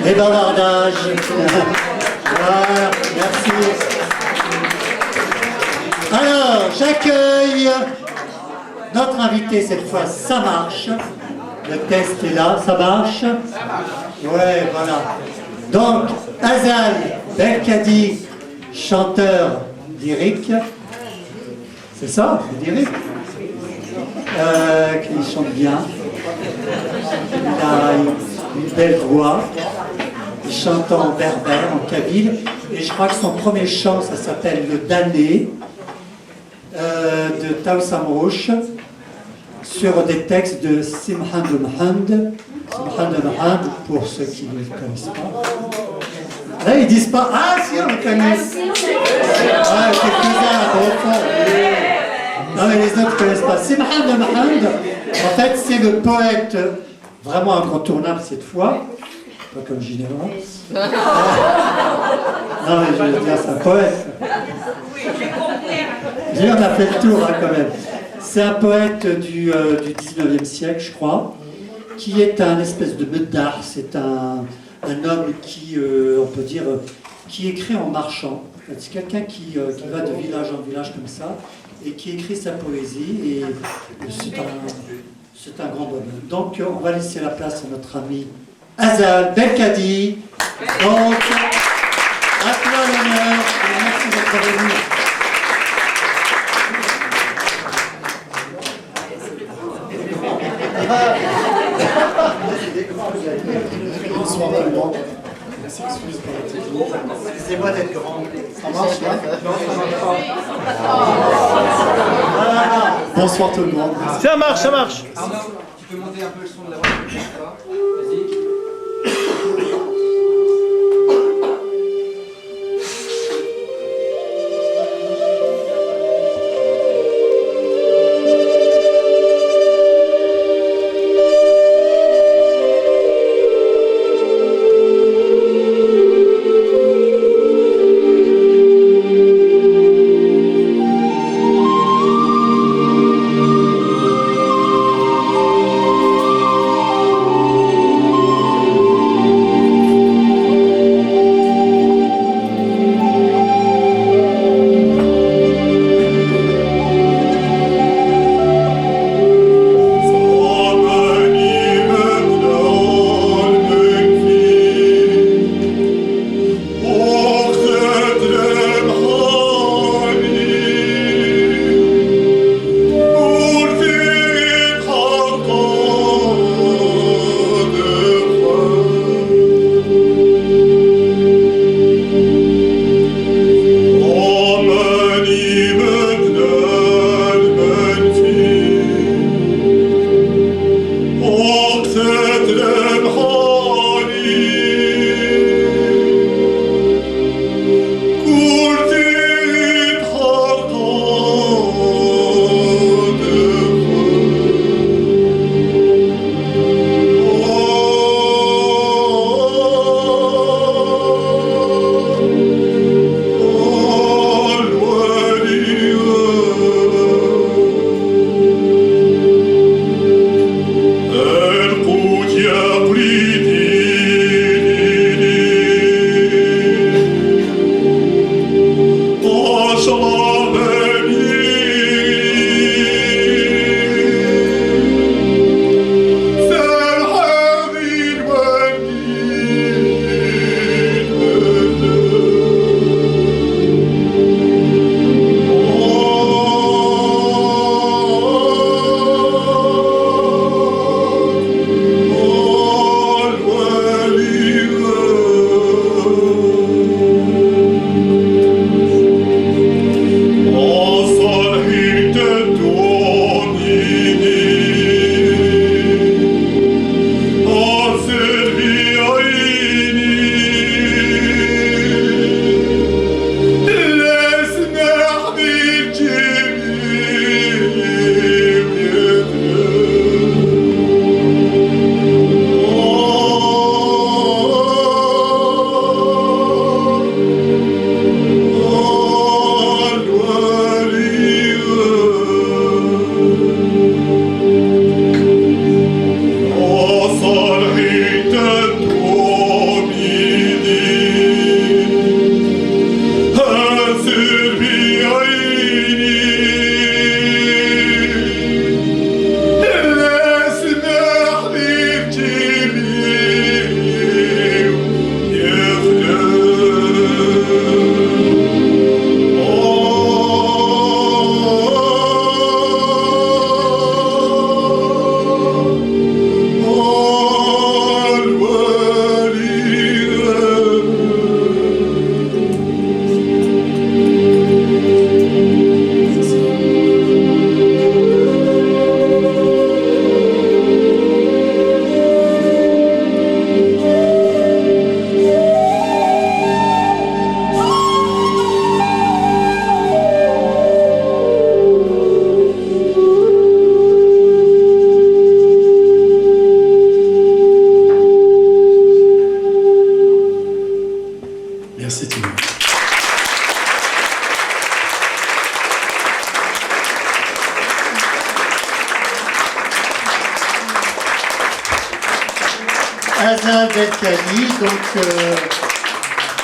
les bavardages. Voilà, merci. Alors, j'accueille notre invité cette fois, ça marche. Le test est là, ça marche. Ouais, voilà. Donc, Azal Belkadi, chanteur lyrique. C'est ça, lyrique. Qui chante bien. Il a une belle voix. Il chante en berbère, en kabyle. Et je crois que son premier chant, ça s'appelle Le Damné, de Taoussam Rouch, sur des textes de Simhan de Mahand. Simhan de Mahand, pour ceux qui ne le connaissent pas. Là, ils disent pas, ah si, on le connaît. Ah, quelques-uns, au fond. Non, mais les autres ne connaissent pas. Simhan de Mahand, en fait, c'est le poète vraiment incontournable cette fois. Pas comme Ginévra. Non, mais je veux dire, c'est un poète. On a fait le tour, hein, quand même. C'est un poète du 19e siècle, je crois, qui est un espèce de meddar. C'est un homme qui, on peut dire, qui écrit en marchant. C'est quelqu'un qui va de village en village comme ça, et qui écrit sa poésie, et c'est un grand bonheur. Donc, on va laisser la place à notre ami Azal Belkadi. Donc, à toi l'honneur, et merci d'être venu. Bonsoir tout le monde. Merci, excusez pour la technique. Excusez-moi d'être grand. Ça marche là? Bonsoir tout le monde. Ça marche, ça marche. Arnaud, tu peux monter un peu le son de la voix? Vas-y. Hazal Belkadi, donc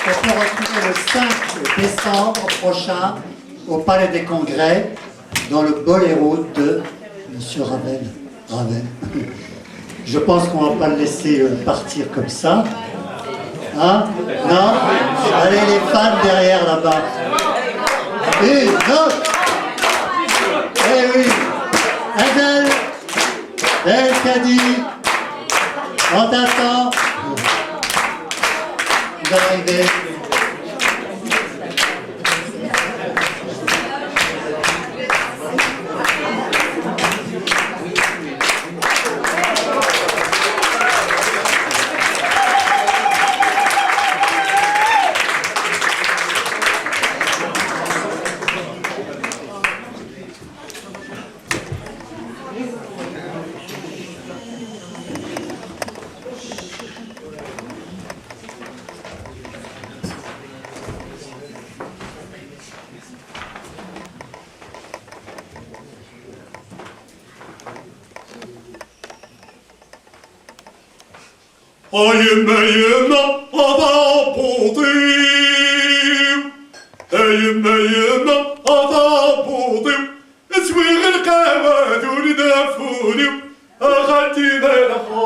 on peut retrouver le 5 décembre prochain au Palais des Congrès dans le Boléro de M. Ravel. Je pense qu'on ne va pas le laisser partir comme ça. Hein? Non? Allez les fans derrière là-bas. Une autre. Eh oui. Hazal Belkadi. On t'attend. Vous arrivez. Ayıma ada buldum, ayıma ada buldum. Esvir القهوة دون دافوني أخذتي بالحا.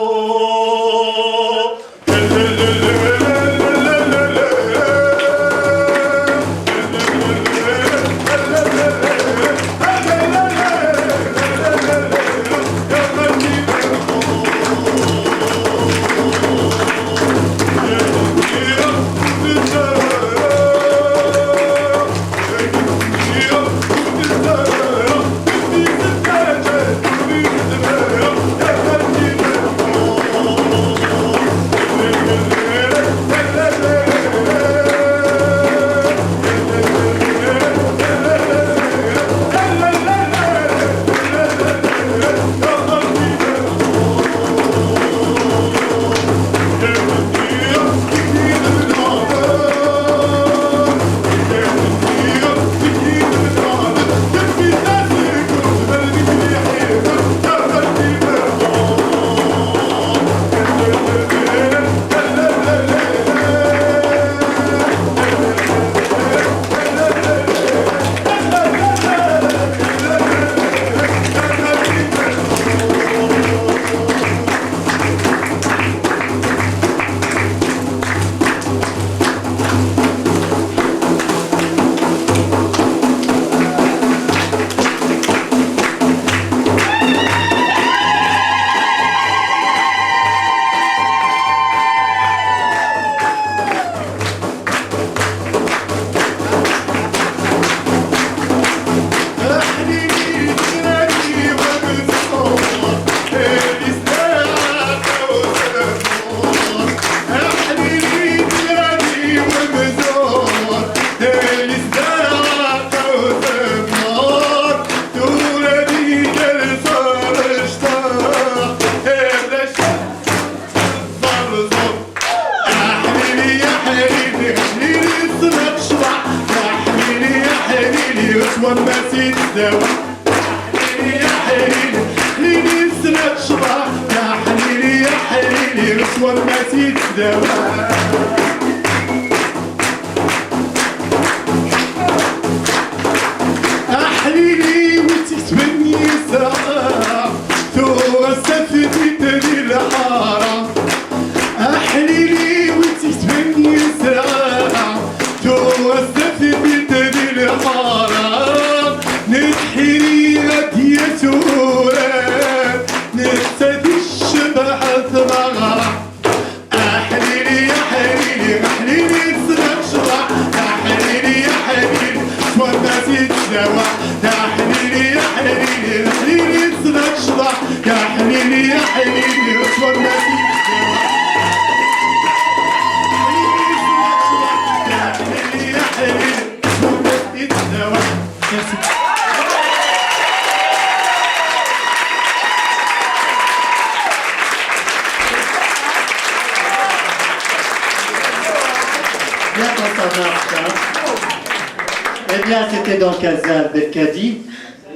Eh bien, c'était donc Hazal Belkadi.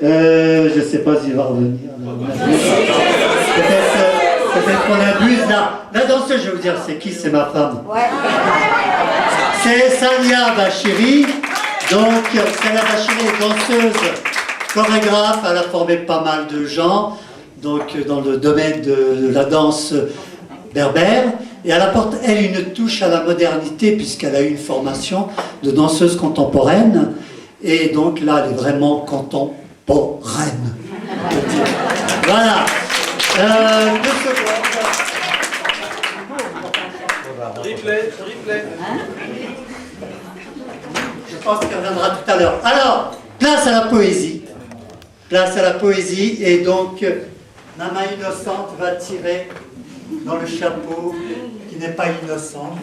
Je ne sais pas s'il va revenir. Peut-être qu'on abuse là. La danseuse, je vais vous dire, c'est qui? C'est ma femme. C'est Sania Bachiri. Donc, Sania Bachiri est danseuse, chorégraphe. Elle a formé pas mal de gens. Donc, dans le domaine de la danse berbère. Et elle apporte, elle, une touche à la modernité, puisqu'elle a eu une formation de danseuse contemporaine. Et donc, là, elle est vraiment contemporaine. Voilà. Replay. Je pense qu'elle reviendra tout à l'heure. Alors, place à la poésie. Place à la poésie. Et donc, ma main innocente va tirer dans le chapeau qui n'est pas innocent.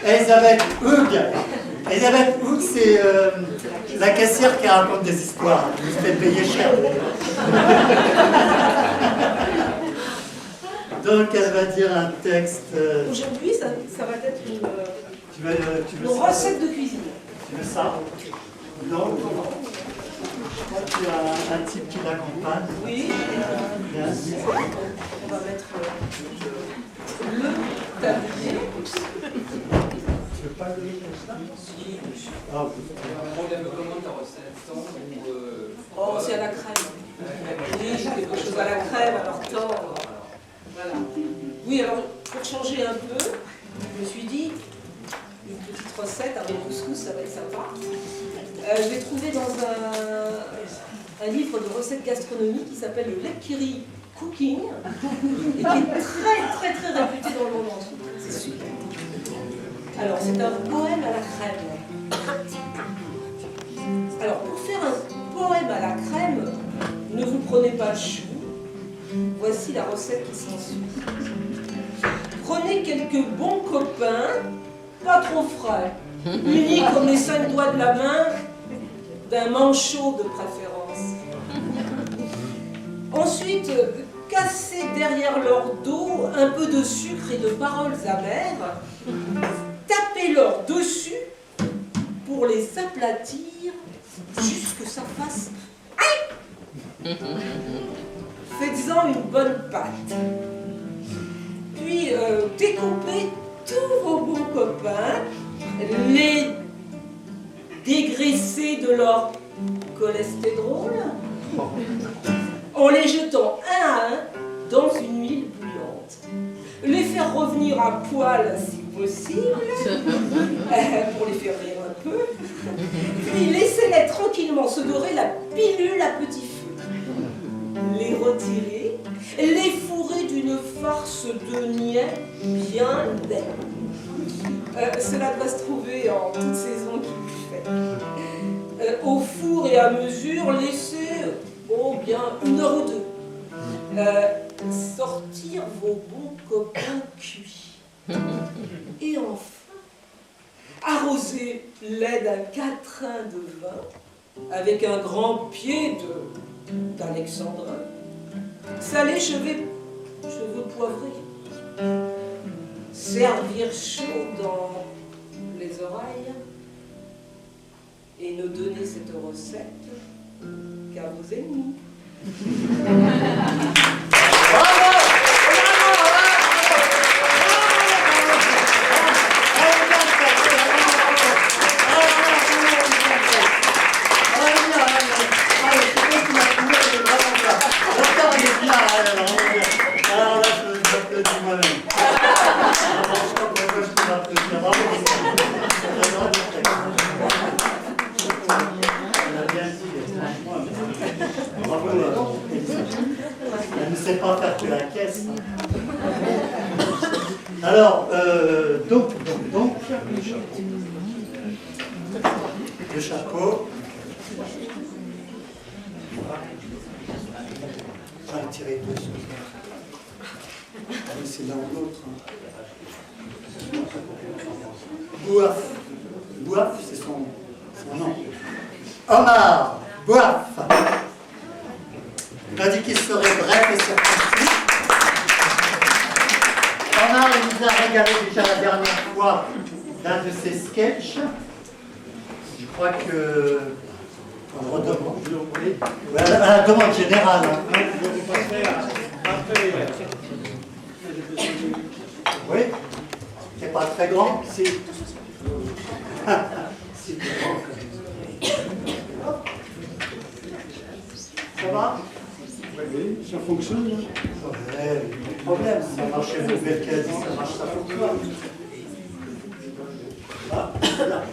Elisabeth Hug. Elisabeth Hug, c'est la caissière qui raconte des histoires. Vous se fait payer cher. Donc, elle va dire un texte. Aujourd'hui, ça va être une Tu veux ça recette de cuisine. Tu veux ça? Non. Je crois qu'il y a un type qui l'accompagne. Oui. Bien. On va mettre le tablier. Tu veux pas le lire comme ça? Ah, oui. On aime comment ta recette? Oh, c'est à la crème. Oui, quelque chose à la crème, alors tendre. Voilà. Oui, alors, pour changer un peu, je me suis dit, une petite recette avec couscous, ça va être sympa. Je l'ai trouvé dans un livre de recettes gastronomiques qui s'appelle le Lekiri Cooking, et qui est très réputé dans le monde entier. C'est super. Alors, c'est un poème à la crème. Alors, pour faire un poème à la crème, ne vous prenez pas le chou. Voici la recette qui s'ensuit. Prenez quelques bons copains, pas trop frais, unis comme les 5 doigts de la main, d'un manchot de préférence. Ensuite, cassez derrière leur dos un peu de sucre et de paroles amères. Tapez-leur dessus pour les aplatir jusque ça fasse aïe. Faites-en une bonne pâte. Puis découpez tous vos bons copains, les dégraissez de leur cholestérol en les jetant un à un dans une huile bouillante. Les faire revenir à poil si possible, pour les faire rire un peu. Puis laissez-les tranquillement se dorer la pilule à petit feu. Les retirer, les fourrer d'une farce de niais bien belle. Cela doit se trouver en toute saison qui lui fait. Au four et à mesure, laissez bien 1 heure ou 2. Sortir vos bons copains cuits. Et enfin, arroser lait d'un quatrain de vin avec un grand pied d'alexandrin. Saler cheveux poivrés. Servir chaud dans les oreilles. Et ne donner cette recette qu'à vos ennemis. Bravo! Elle ne sait pas faire que la caisse. Alors, donc, le chapeau. J'en ai tiré 2 sur ça. C'est l'un ou l'autre. Bouaf. Bouaf, c'est son nom. Omar Bouaf. Il a dit qu'il serait bref et circoncis. Omar, il nous a régalé déjà la dernière fois d'un de ses sketchs. Je crois que On redemande. À la demande générale. Hein. Oui. C'est pas très grand. C'est Ça va? oui, ça fonctionne. Hein. Ouais, pas de problème. Ça marche chez vous, Belkadi, ça marche, ça fonctionne. Ah, voilà.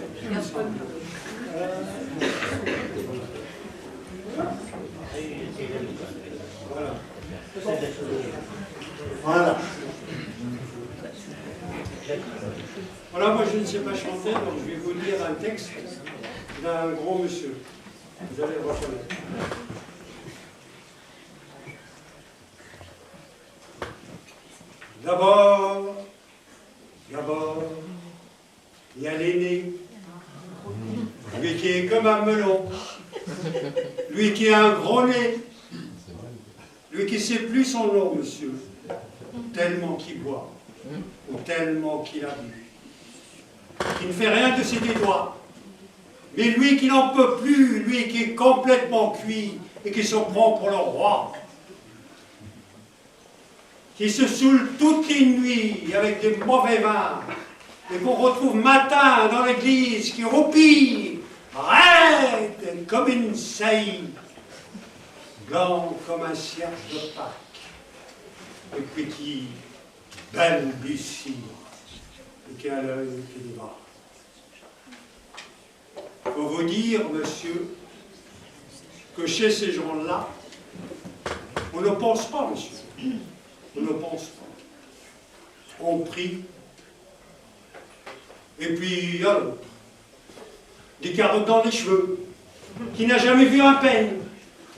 Voilà. Voilà, moi je ne sais pas chanter, donc je vais vous lire un texte d'un gros monsieur. Vous allez le reconnaître. D'abord, il y a l'aîné, lui qui est comme un melon, lui qui a un gros nez, lui qui ne sait plus son nom, monsieur, tellement qu'il boit, ou tellement qu'il a bu, qui ne fait rien de ses doigts, mais lui qui n'en peut plus, lui qui est complètement cuit et qui se prend pour le roi, qui se saoule toutes les nuits avec des mauvais vins, et qu'on retrouve matin dans l'église, qui roupille, raide comme une saillie, blanc comme un cierge de Pâques, et puis qui balbutie, et qui a l'œil qui démarre. Il faut vous dire, monsieur, que chez ces gens-là, on ne pense pas, monsieur. On ne pense pas. On prie. Et puis, il y a l'autre. Des carottes dans les cheveux, qui n'a jamais vu un peigne,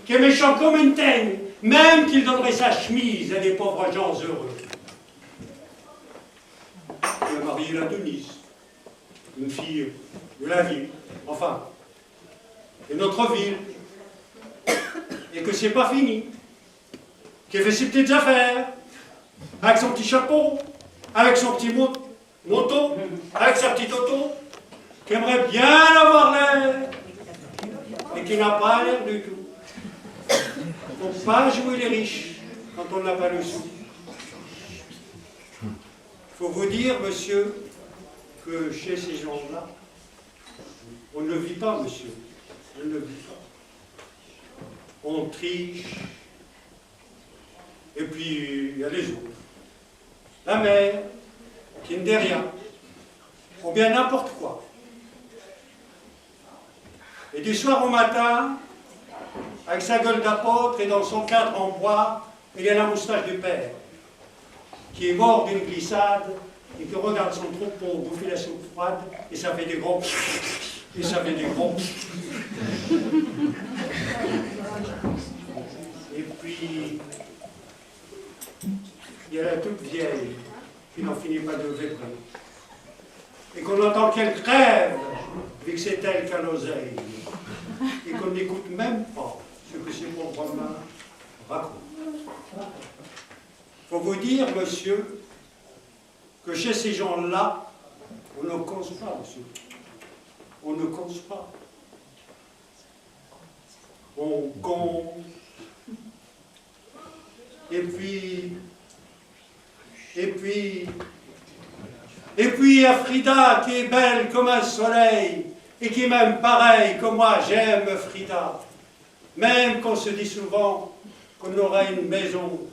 qui est méchant comme une teigne, même qu'il donnerait sa chemise à des pauvres gens heureux. Il a marié la Denise, une fille de la ville, enfin, de notre ville, et que c'est pas fini, qui a fait ses petites affaires, avec son petit chapeau, avec son petit moto, avec sa petite auto, qui aimerait bien avoir l'air, et qui n'a pas l'air du tout. Il ne faut pas jouer les riches quand on n'a pas le sou. Il faut vous dire, monsieur, que chez ces gens-là, on ne vit pas, monsieur. On ne vit pas. On triche. Et puis, il y a les autres. La mère, qui ne dit rien, ou bien n'importe quoi. Et du soir au matin, avec sa gueule d'apôtre et dans son cadre en bois, il y a la moustache du père, qui est mort d'une glissade et qui regarde son troupeau bouffer la soupe froide, et ça fait des gros... Et ça fait des gros... Et puis... il y a la toute vieille qui n'en finit pas de vibrer. Et qu'on entend qu'elle crève, vu que c'est elle qui a l'oseille. Et qu'on n'écoute même pas ce que ces pauvres mains racontent. Il faut vous dire, monsieur, que chez ces gens-là, on ne cause pas, monsieur. On ne cause pas. On compte. Et puis, il y a Frida qui est belle comme un soleil et qui m'aime pareil comme moi j'aime Frida. Même qu'on se dit souvent qu'on aura une maison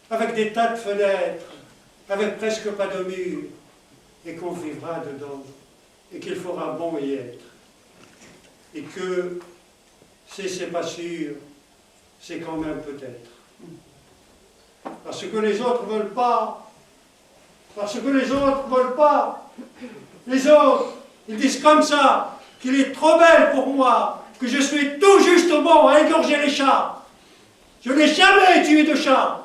avec des tas de fenêtres, avec presque pas de mur, et qu'on vivra dedans, et qu'il faudra bon y être. Et que, si c'est pas sûr, c'est quand même peut-être. Parce que les autres ne veulent pas. Parce que les autres ne veulent pas. Les autres, ils disent comme ça, qu'il est trop belle pour moi, que je suis tout juste bon à égorger les chats. Je n'ai jamais tué de chat.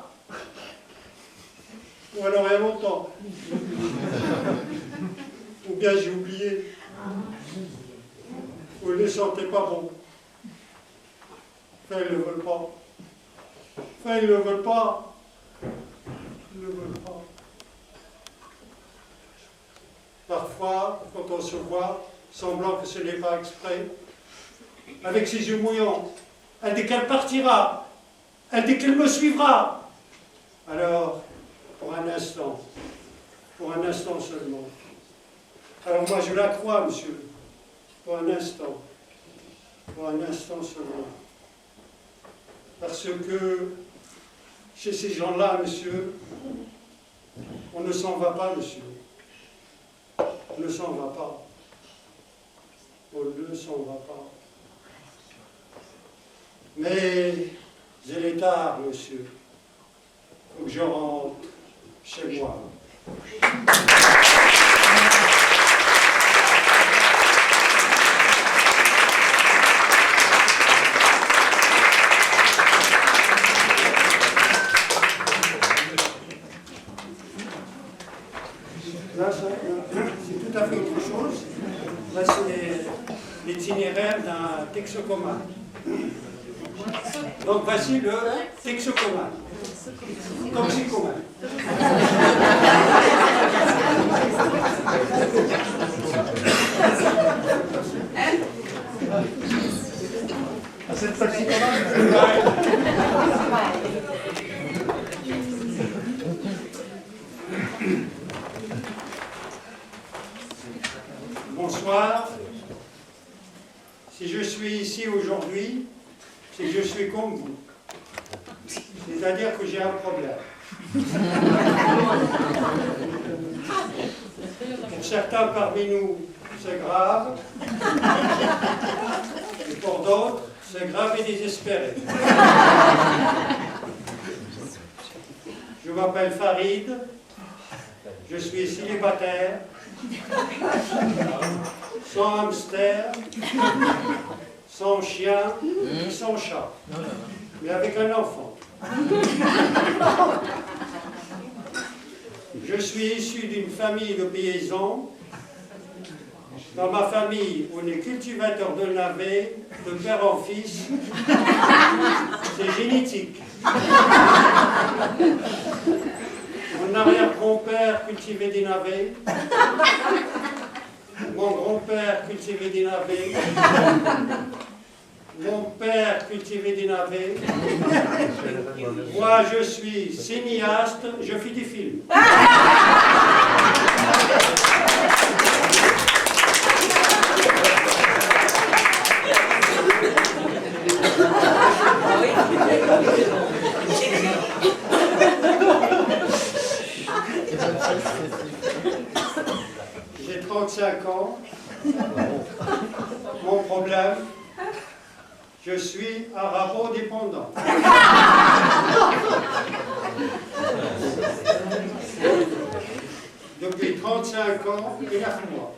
Ou alors il y a longtemps. Ou bien j'ai oublié. Ou ils ne les sentaient pas bons. Enfin, ils ne veulent pas. Enfin, ils ne veulent pas. Ils ne veulent pas. Parfois, quand on se voit, semblant que ce n'est pas exprès, avec ses yeux mouillants. Elle dit qu'elle partira. Elle dit qu'elle me suivra. Alors, pour un instant seulement. Alors moi je la crois, monsieur, pour un instant seulement. Parce que chez ces gens-là, monsieur, on ne s'en va pas, monsieur. On ne s'en va pas. On ne s'en va pas. Mais il est tard, monsieur. Il faut que je rentre chez moi. Là, c'est tout à fait autre chose. Là, c'est l'itinéraire d'un toxicomane. Donc, voici le toxicomane. Toxicomane. C'est le toxicomane. Bonsoir. Si je suis ici aujourd'hui, c'est que je suis comme vous. C'est-à-dire que j'ai un problème. Pour certains parmi nous, c'est grave. Et pour d'autres, c'est grave et désespéré. Je m'appelle Farid. Je suis célibataire. Sans hamster, sans chien, sans chat, mais avec un enfant. Je suis issu d'une famille de paysans. Dans ma famille, on est cultivateur de navets, de père en fils. C'est génétique. Mon arrière-grand-père cultivait des navets. Mon grand-père cultivait des navets. Mon père cultivait des navets. Moi, je suis cinéaste, je fais des films. J'ai 35 ans. Mon problème, je suis arabo-dépendant. Depuis 35 ans et 9 mois.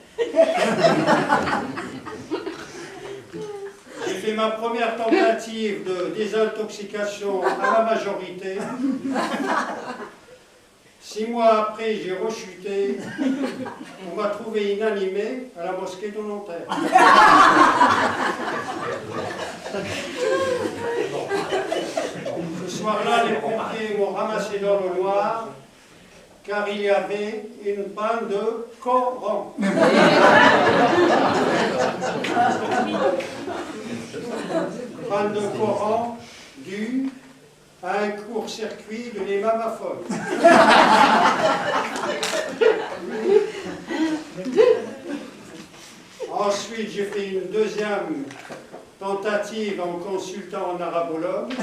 J'ai fait ma première tentative de désintoxication à la majorité. 6 mois après, j'ai rechuté. On m'a trouvé inanimé à la mosquée de Nanterre. Ce soir-là, les pompiers m'ont ramassé dans le noir, car il y avait une panne de Coran. Panne de Coran due à un court-circuit de l'imam Afol. Ensuite, j'ai fait une deuxième tentative en consultant un arabologue.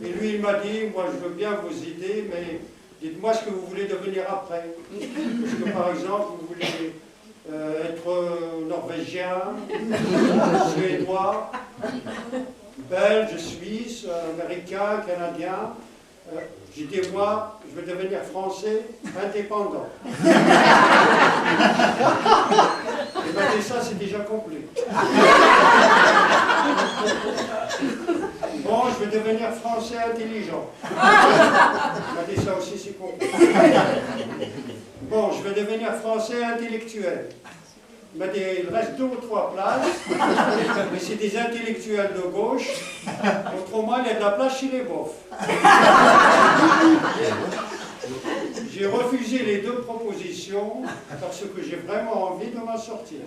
Et lui, il m'a dit, moi je veux bien vous aider, mais dites-moi ce que vous voulez devenir après. Parce que par exemple, vous voulez être norvégien, suédois, belge, suisse, américain, canadien. J'ai dit, moi, je veux devenir français indépendant. Et bien, ça, c'est déjà complet. Bon, je veux devenir français intelligent. Et ça aussi, c'est complet. Bon, je veux devenir français intellectuel. Il reste 2 ou 3 places, mais c'est des intellectuels de gauche. Autrement, il y a de la place chez les bofs. J'ai refusé les 2 propositions parce que j'ai vraiment envie de m'en sortir.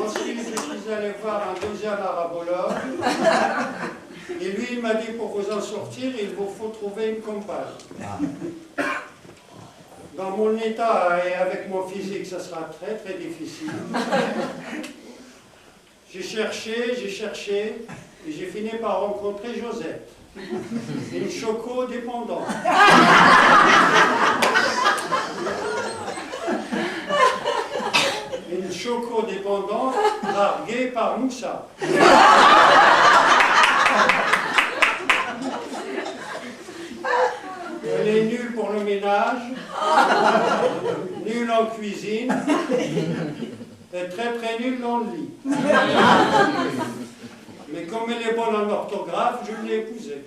Ensuite, je suis allé voir un deuxième arabologue. Et lui, il m'a dit, pour vous en sortir, il vous faut trouver une compagne. Dans mon état et avec mon physique, ça sera très très difficile. J'ai cherché, et j'ai fini par rencontrer Josette, une choco-dépendante. Une choco-dépendante larguée par Moussa. Elle est nulle pour le ménage, nulle en cuisine, et très très nulle dans le lit. Mais comme elle est bonne en orthographe, je l'ai épousée.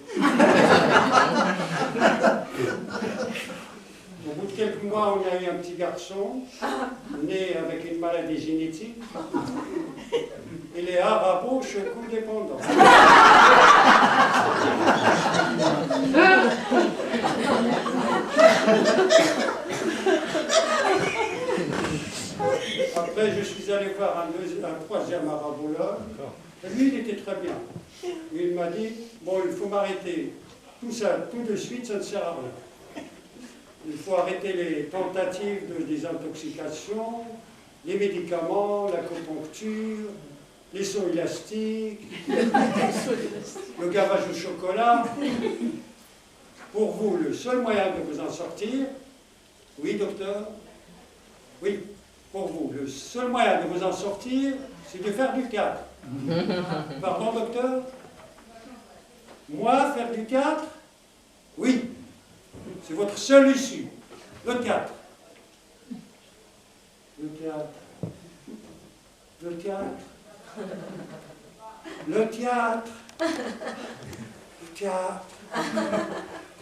Au bout de quelques mois, on a eu un petit garçon, né avec une maladie génétique. Il est arabo-choco-dépendant. Après, je suis allé voir un troisième arabologue. Et lui, il était très bien. Il m'a dit, bon, il faut m'arrêter. Tout ça, tout de suite, ça ne sert à rien. Il faut arrêter les tentatives de désintoxication, les médicaments, l'acupuncture, les sauts élastiques, le gavage au chocolat. Pour vous, le seul moyen de vous en sortir, oui, docteur, oui, pour vous, le seul moyen de vous en sortir, c'est de faire du théâtre. Pardon, docteur? Moi, faire du théâtre? Oui. C'est votre seule issue. Le théâtre. Le théâtre. Le théâtre. Le théâtre. Le théâtre.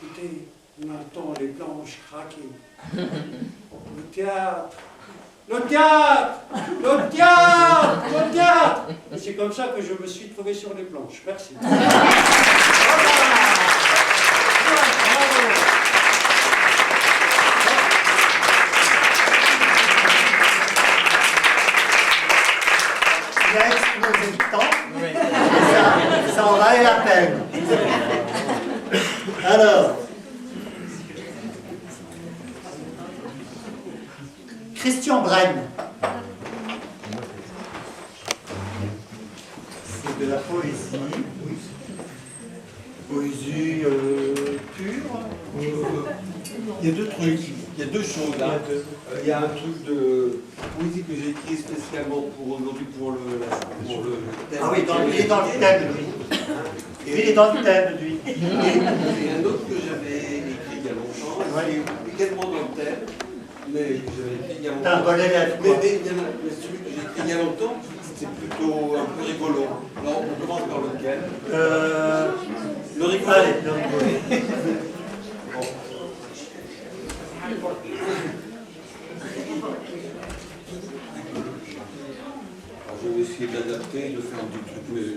Écoutez, on entend les planches craquer. Le théâtre. Le théâtre. Le théâtre. Le théâtre. Et c'est comme ça que je me suis trouvé sur les planches. Merci. Il a explosé le temps, ça en valait la peine. Alors, Christian Brenne. C'est de la poésie. Poésie pure. Il y a deux trucs, il y a deux choses là. Il y a un truc de poésie que j'ai écrit spécialement pour aujourd'hui pour le thème. Ah oui, il est dans le thème, lui. Il est dans le thème, lui. Et un autre que j'avais écrit il y a longtemps, qui est également dans le thème, mais que j'avais écrit il y a longtemps. T'as un bon élève, quoi. Mais celui que j'ai écrit il y a longtemps, c'était plutôt un peu rigolo. Alors on commence par lequel? Le rigolo. Allez, le rigolo. Bon. Alors, je vais essayer d'adapter, de faire un petit truc, mais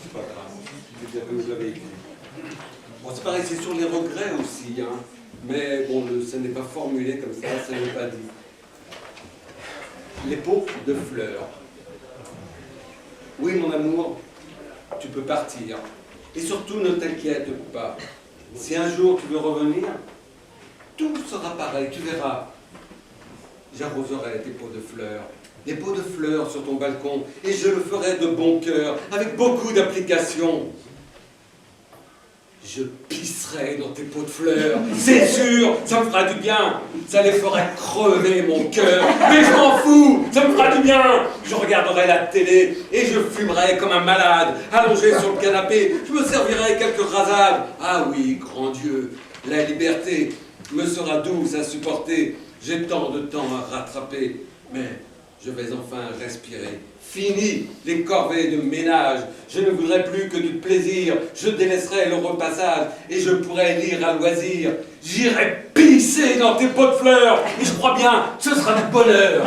c'est pas grave. Je veux dire que vous l'avez écrit. Bon, c'est pareil, c'est sur les regrets aussi, hein. Mais bon, ça n'est pas formulé comme ça n'est pas dit. Les pots de fleurs. Oui, mon amour, tu peux partir. Et surtout, ne t'inquiète pas. Si un jour tu veux revenir, tout sera pareil, tu verras. J'arroserai tes pots de fleurs, des pots de fleurs sur ton balcon, et je le ferai de bon cœur, avec beaucoup d'application. Je pisserai dans tes pots de fleurs, c'est sûr, ça me fera du bien. Ça les fera crever mon cœur, mais je m'en fous, ça me fera du bien. Je regarderai la télé et je fumerai comme un malade, allongé sur le canapé. Je me servirai quelques rasades. Ah oui, grand Dieu, la liberté me sera douce à supporter. J'ai tant de temps à rattraper, mais je vais enfin respirer. Fini les corvées de ménage, je ne voudrais plus que du plaisir, je délaisserai le repassage et je pourrai lire à loisir. J'irai pisser dans tes pots de fleurs et je crois bien, ce sera du bonheur.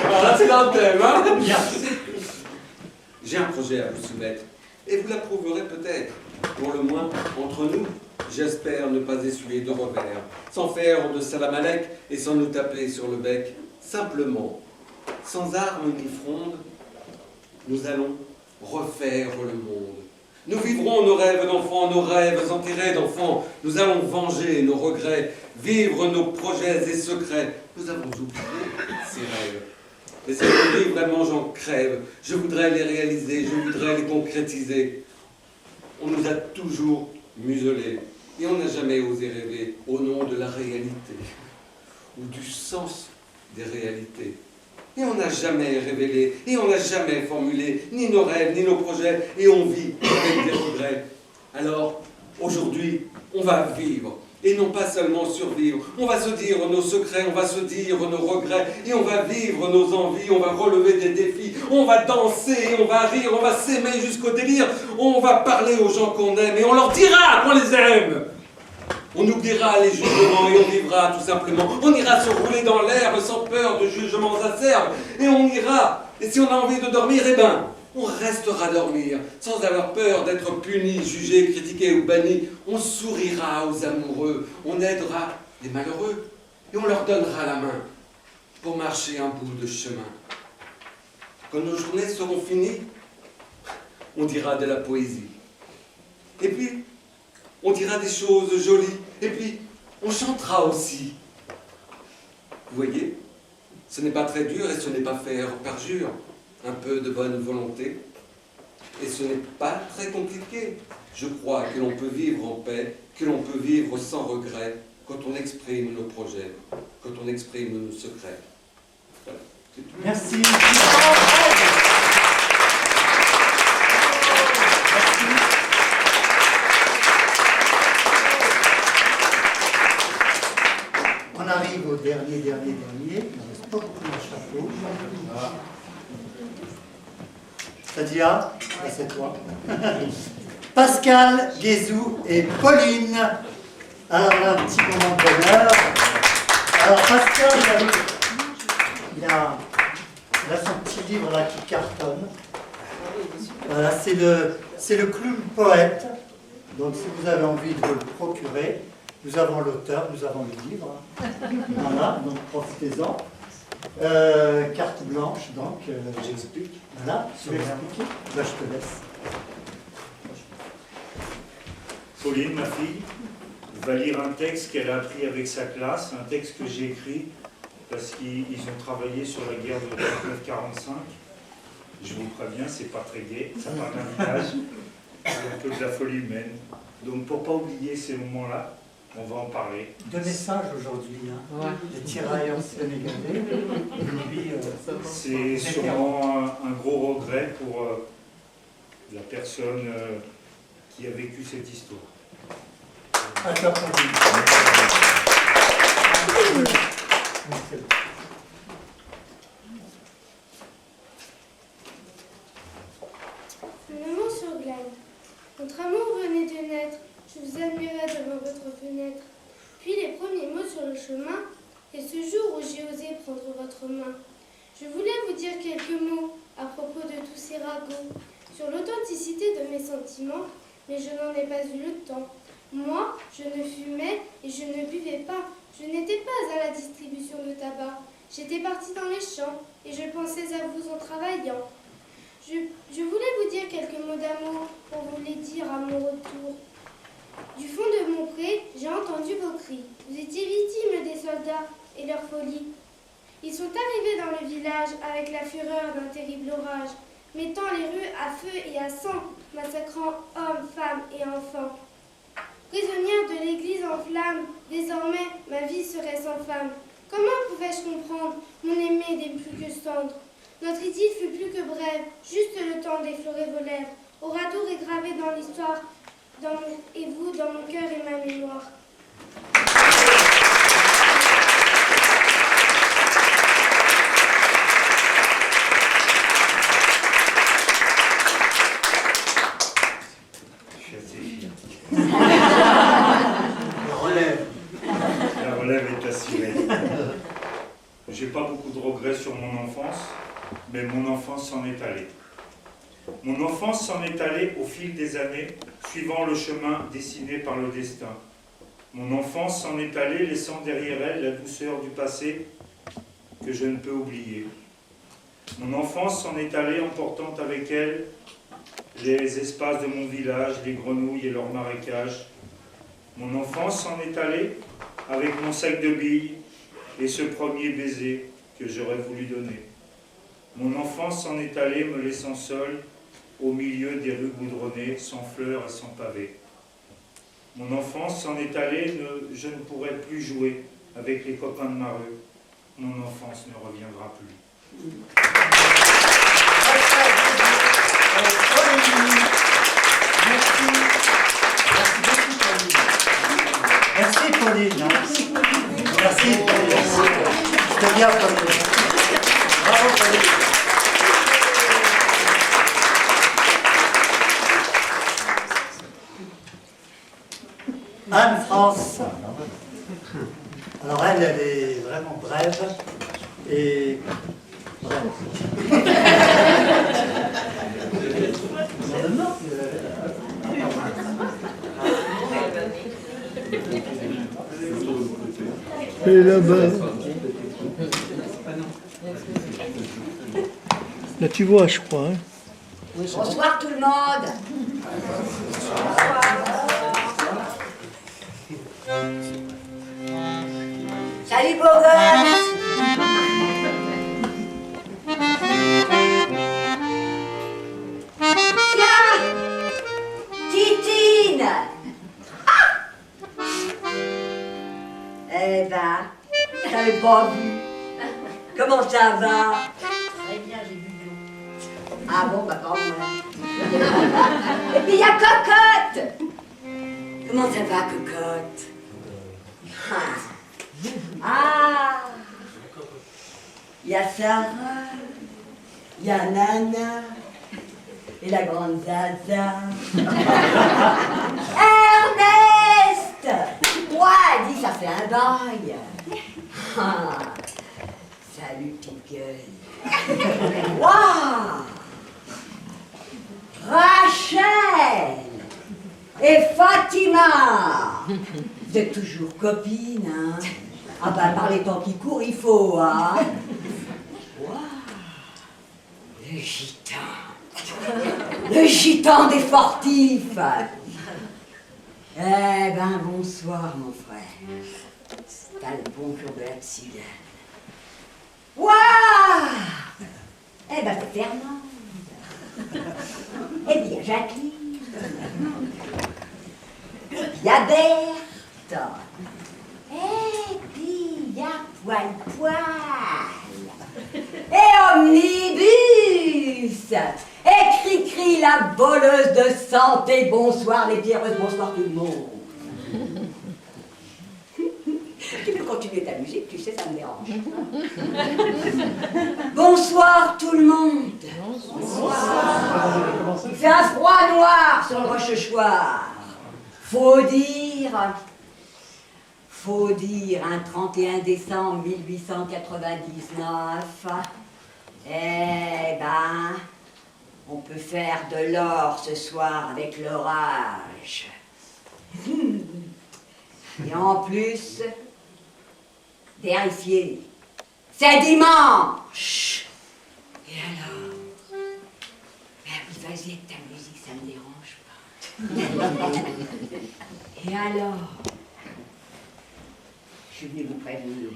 Voilà, c'est dans le thème, hein? Bien. J'ai un projet à vous soumettre, et vous l'approuverez peut-être. Pour le moins, entre nous, j'espère ne pas essuyer de revers, sans faire de salamalek et sans nous taper sur le bec. Simplement, sans armes ni fronde, nous allons refaire le monde. Nous vivrons nos rêves d'enfants, nos rêves enterrés d'enfants. Nous allons venger nos regrets, vivre nos projets et secrets. Nous avons oublié ces rêves. Mais si aujourd'hui vraiment j'en crève, je voudrais les réaliser, je voudrais les concrétiser. On nous a toujours muselés et on n'a jamais osé rêver au nom de la réalité ou du sens des réalités. Et on n'a jamais révélé, et on n'a jamais formulé ni nos rêves, ni nos projets, et on vit avec des regrets. Alors, aujourd'hui, on va vivre, et non pas seulement survivre. On va se dire nos secrets, on va se dire nos regrets, et on va vivre nos envies, on va relever des défis, on va danser, on va rire, on va s'aimer jusqu'au délire, on va parler aux gens qu'on aime, et on leur dira qu'on les aime. On oubliera les jugements et on vivra tout simplement. On ira se rouler dans l'herbe sans peur de jugements acerbes. Et on ira. Et si on a envie de dormir, eh ben, on restera dormir, sans avoir peur d'être puni, jugé, critiqué ou banni. On sourira aux amoureux, on aidera les malheureux. Et on leur donnera la main pour marcher un bout de chemin. Quand nos journées seront finies, on dira de la poésie. Et puis, on dira des choses jolies, et puis on chantera aussi. Vous voyez, ce n'est pas très dur et ce n'est pas faire parjure. Un peu de bonne volonté. Et ce n'est pas très compliqué. Je crois que l'on peut vivre en paix, que l'on peut vivre sans regret, quand on exprime nos projets, quand on exprime nos secrets. Voilà, c'est tout. Merci. On arrive au dernier. Il ne reste pas beaucoup de chapeau. Sadia, c'est toi. Pascal, Guézou et Pauline. Alors là, un petit moment de bonheur. Alors Pascal, il a son petit livre là qui cartonne. Voilà, c'est le clown poète. Donc si vous avez envie de le procurer, nous avons l'auteur, nous avons le livre. Voilà, donc profitez-en. Carte blanche, donc j'explique. Voilà, tu veux expliquer? Là, je te laisse. Pauline, ma fille, va lire un texte qu'elle a appris avec sa classe, un texte que j'ai écrit parce qu'ils ont travaillé sur la guerre de 1945. Je vous préviens, c'est pas très gai, ça parle d'un village, c'est un peu de la folie humaine. Donc pour ne pas oublier ces moments-là, on va en parler. Deux messages aujourd'hui, hein. Ouais. Les tirailleurs sénégalais. C'est sûrement un gros regret pour la personne qui a vécu cette histoire. Maman sur Glane, notre amour venait de naître, je vous admirais devant votre fenêtre. Puis les premiers mots sur le chemin, et ce jour où j'ai osé prendre votre main. Je voulais vous dire quelques mots à propos de tous ces ragots, sur l'authenticité de mes sentiments, mais je n'en ai pas eu le temps. Moi, je ne fumais et je ne buvais pas. Je n'étais pas à la distribution de tabac. J'étais partie dans les champs et je pensais à vous en travaillant. Je voulais vous dire quelques mots d'amour pour vous les dire à mon retour. Du fond de mon pré, j'ai entendu vos cris. Vous étiez victimes des soldats et leur folie. Ils sont arrivés dans le village avec la fureur d'un terrible orage, mettant les rues à feu et à sang, massacrant hommes, femmes et enfants. Prisonnière de l'église en flammes, désormais ma vie serait sans femme. Comment pouvais-je comprendre mon aimé n'est plus que cendre? Notre idylle fut plus que brève, juste le temps d'effleurer vos lèvres. Oradour est gravé dans l'histoire, et vous dans mon cœur et ma mémoire. La relève est assurée. Je j'ai pas beaucoup de regrets sur mon enfance, mais mon enfance s'en est allée. Mon enfance s'en est allée au fil des années, suivant le chemin dessiné par le destin. Mon enfance s'en est allée, laissant derrière elle la douceur du passé que je ne peux oublier. Mon enfance s'en est allée, emportant avec elle les espaces de mon village, les grenouilles et leurs marécages. Mon enfance s'en est allée avec mon sac de billes et ce premier baiser que j'aurais voulu donner. Mon enfance s'en est allée, me laissant seul au milieu des rues goudronnées, sans fleurs et sans pavés. Mon enfance s'en est allée, je ne pourrai plus jouer avec les copains de ma rue. Mon enfance ne reviendra plus. Merci Pauline. Merci Pauline. C'était bien Pauline. Bravo Pauline. Anne-France. Alors elle est vraiment brève et brève. Et là-bas. Là tu vois, je crois. Hein. Bonsoir tout le monde. Salut beau gosse. Tiens, Titine. Ah, eh ben, j'avais pas vu. Comment ça va? Très bien, j'ai vu l'eau. Ah bon, bah pardon. Et puis il y a Cocotte. Comment ça va, Cocotte? Ah, il y a Sarah, il y a Nana, et la grande Zaza. Ernest! Ouais, dis, ça fait un bail. Ah, salut, petite gueule. Waouh! Rachel! Et Fatima! Vous êtes toujours copines, hein? Ah bah par les temps qui courent, il faut, hein? Waouh! Le gitan! Le gitan des fortifs! Eh ben bonsoir mon frère. T'as le bon cœur de la tzigane. Waouh! Eh ben c'est Fernande. Eh bien Jacqueline. Il y a Berthe. Et puis il y a Poil. Et Omnibus. Et Cri-Cri, la voleuse de santé. Bonsoir les pierreuses, bonsoir tout le monde. Tu peux continuer ta musique, tu sais, ça me dérange. Bonsoir tout le monde. Bonsoir. Il fait un froid noir sur le Rochechouart. Faut dire, un 31 décembre 1899, eh ben, on peut faire de l'or ce soir avec l'orage. Et en plus, vérifiez, c'est dimanche. Et alors, ben oui, vas-y avec ta musique, ça me dérange pas. Et alors, je suis venue vous prévenir,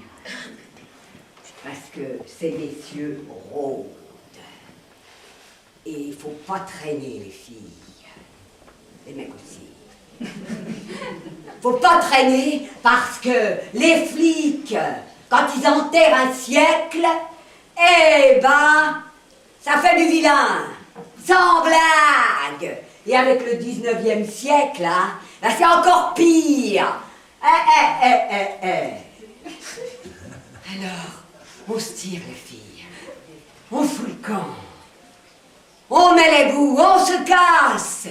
parce que ces messieurs rôdent. Et il ne faut pas traîner les filles, les mecs aussi. Faut pas traîner parce que les flics, quand ils enterrent un siècle, eh ben, ça fait du vilain, sans blague. Et avec le 19e siècle, hein, ben c'est encore pire. Alors, on se tire les filles, on fout le camp, on met les bouts, on se casse,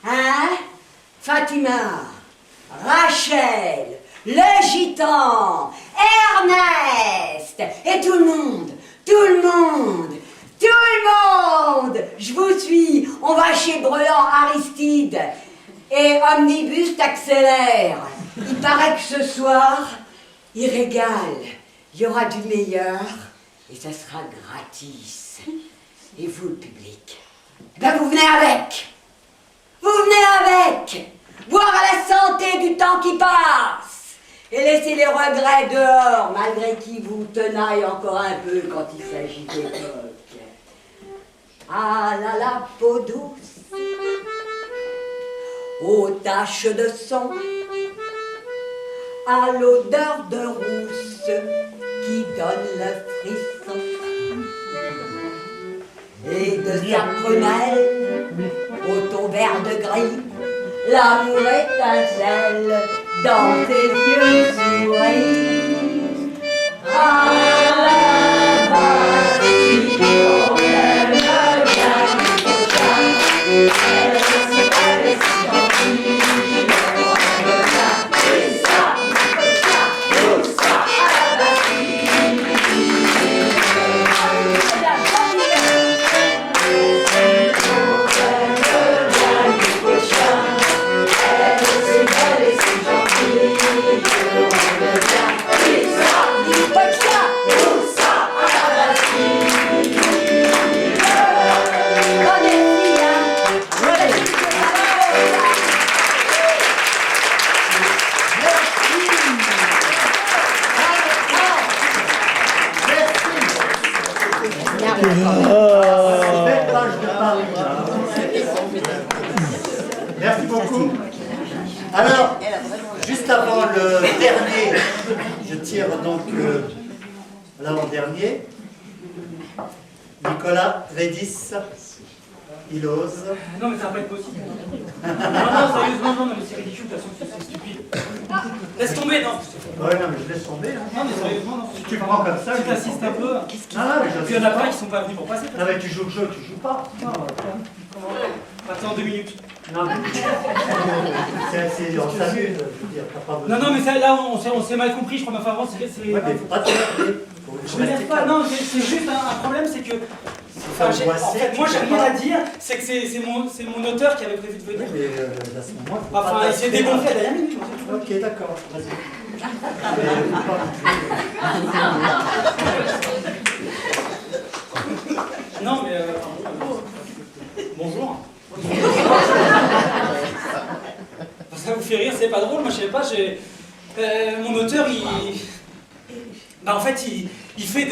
hein? Fatima, Rachel, le gitan, Ernest, texte. Et tout le monde, je vous suis. On va chez Brelan Aristide. Et Omnibus t'accélère. Il paraît que ce soir, il régale. Il y aura du meilleur et ça sera gratis. Et vous, le public, ben vous venez avec. Vous venez avec. Boire à la santé du temps qui passe. Et laisser les regrets dehors, malgré qu'ils vous tenaillent encore un peu quand il s'agit d'époque. Ah là la peau douce, aux taches de sang, à l'odeur de rousse qui donne le frisson. Et de sa prunelle au ton vert de gris, l'amour étincelle dans tes yeux souris. Ah la Bastille, on aime bien le chat. Elle est si gentille, on aime bien. Et ça, tout ça, à la Bastille. Belle page de Paris. Merci beaucoup. Alors, juste avant le dernier, je tire donc l'avant-dernier. Nicolas Redis, il ose. Non mais ça va pas être possible. Non, sérieusement, non, mais c'est ridicule, de toute façon, c'est stupide. Laisse tomber, non. Ouais, non, mais je laisse tomber. Hein. Non, mais sérieusement, non. Si tu prends comme ça, tu t'insistes un peu. Il y en a pas qui sont pas venus pour passer. Non, mais tu joues le jeu, tu joues pas. Non, attends 2 minutes. Non, mais on s'amuse, je veux dire, t'as pas besoin. Non, mais ça, là, on s'est mal compris, je crois, ma femme, c'est... Ouais, mais faut pas te regarder. Je me lève pas, non, c'est juste un problème, c'est que... Enfin, en fait, moi j'ai rien à dire, c'est que c'est mon auteur qui avait prévu de venir. Mais à ce moment, enfin, il s'est dégonflé à la dernière minute. Ok, d'accord, vas-y. Non, mais... bonjour. Ça vous fait rire, c'est pas drôle, moi je sais pas, mon auteur, en fait, il fait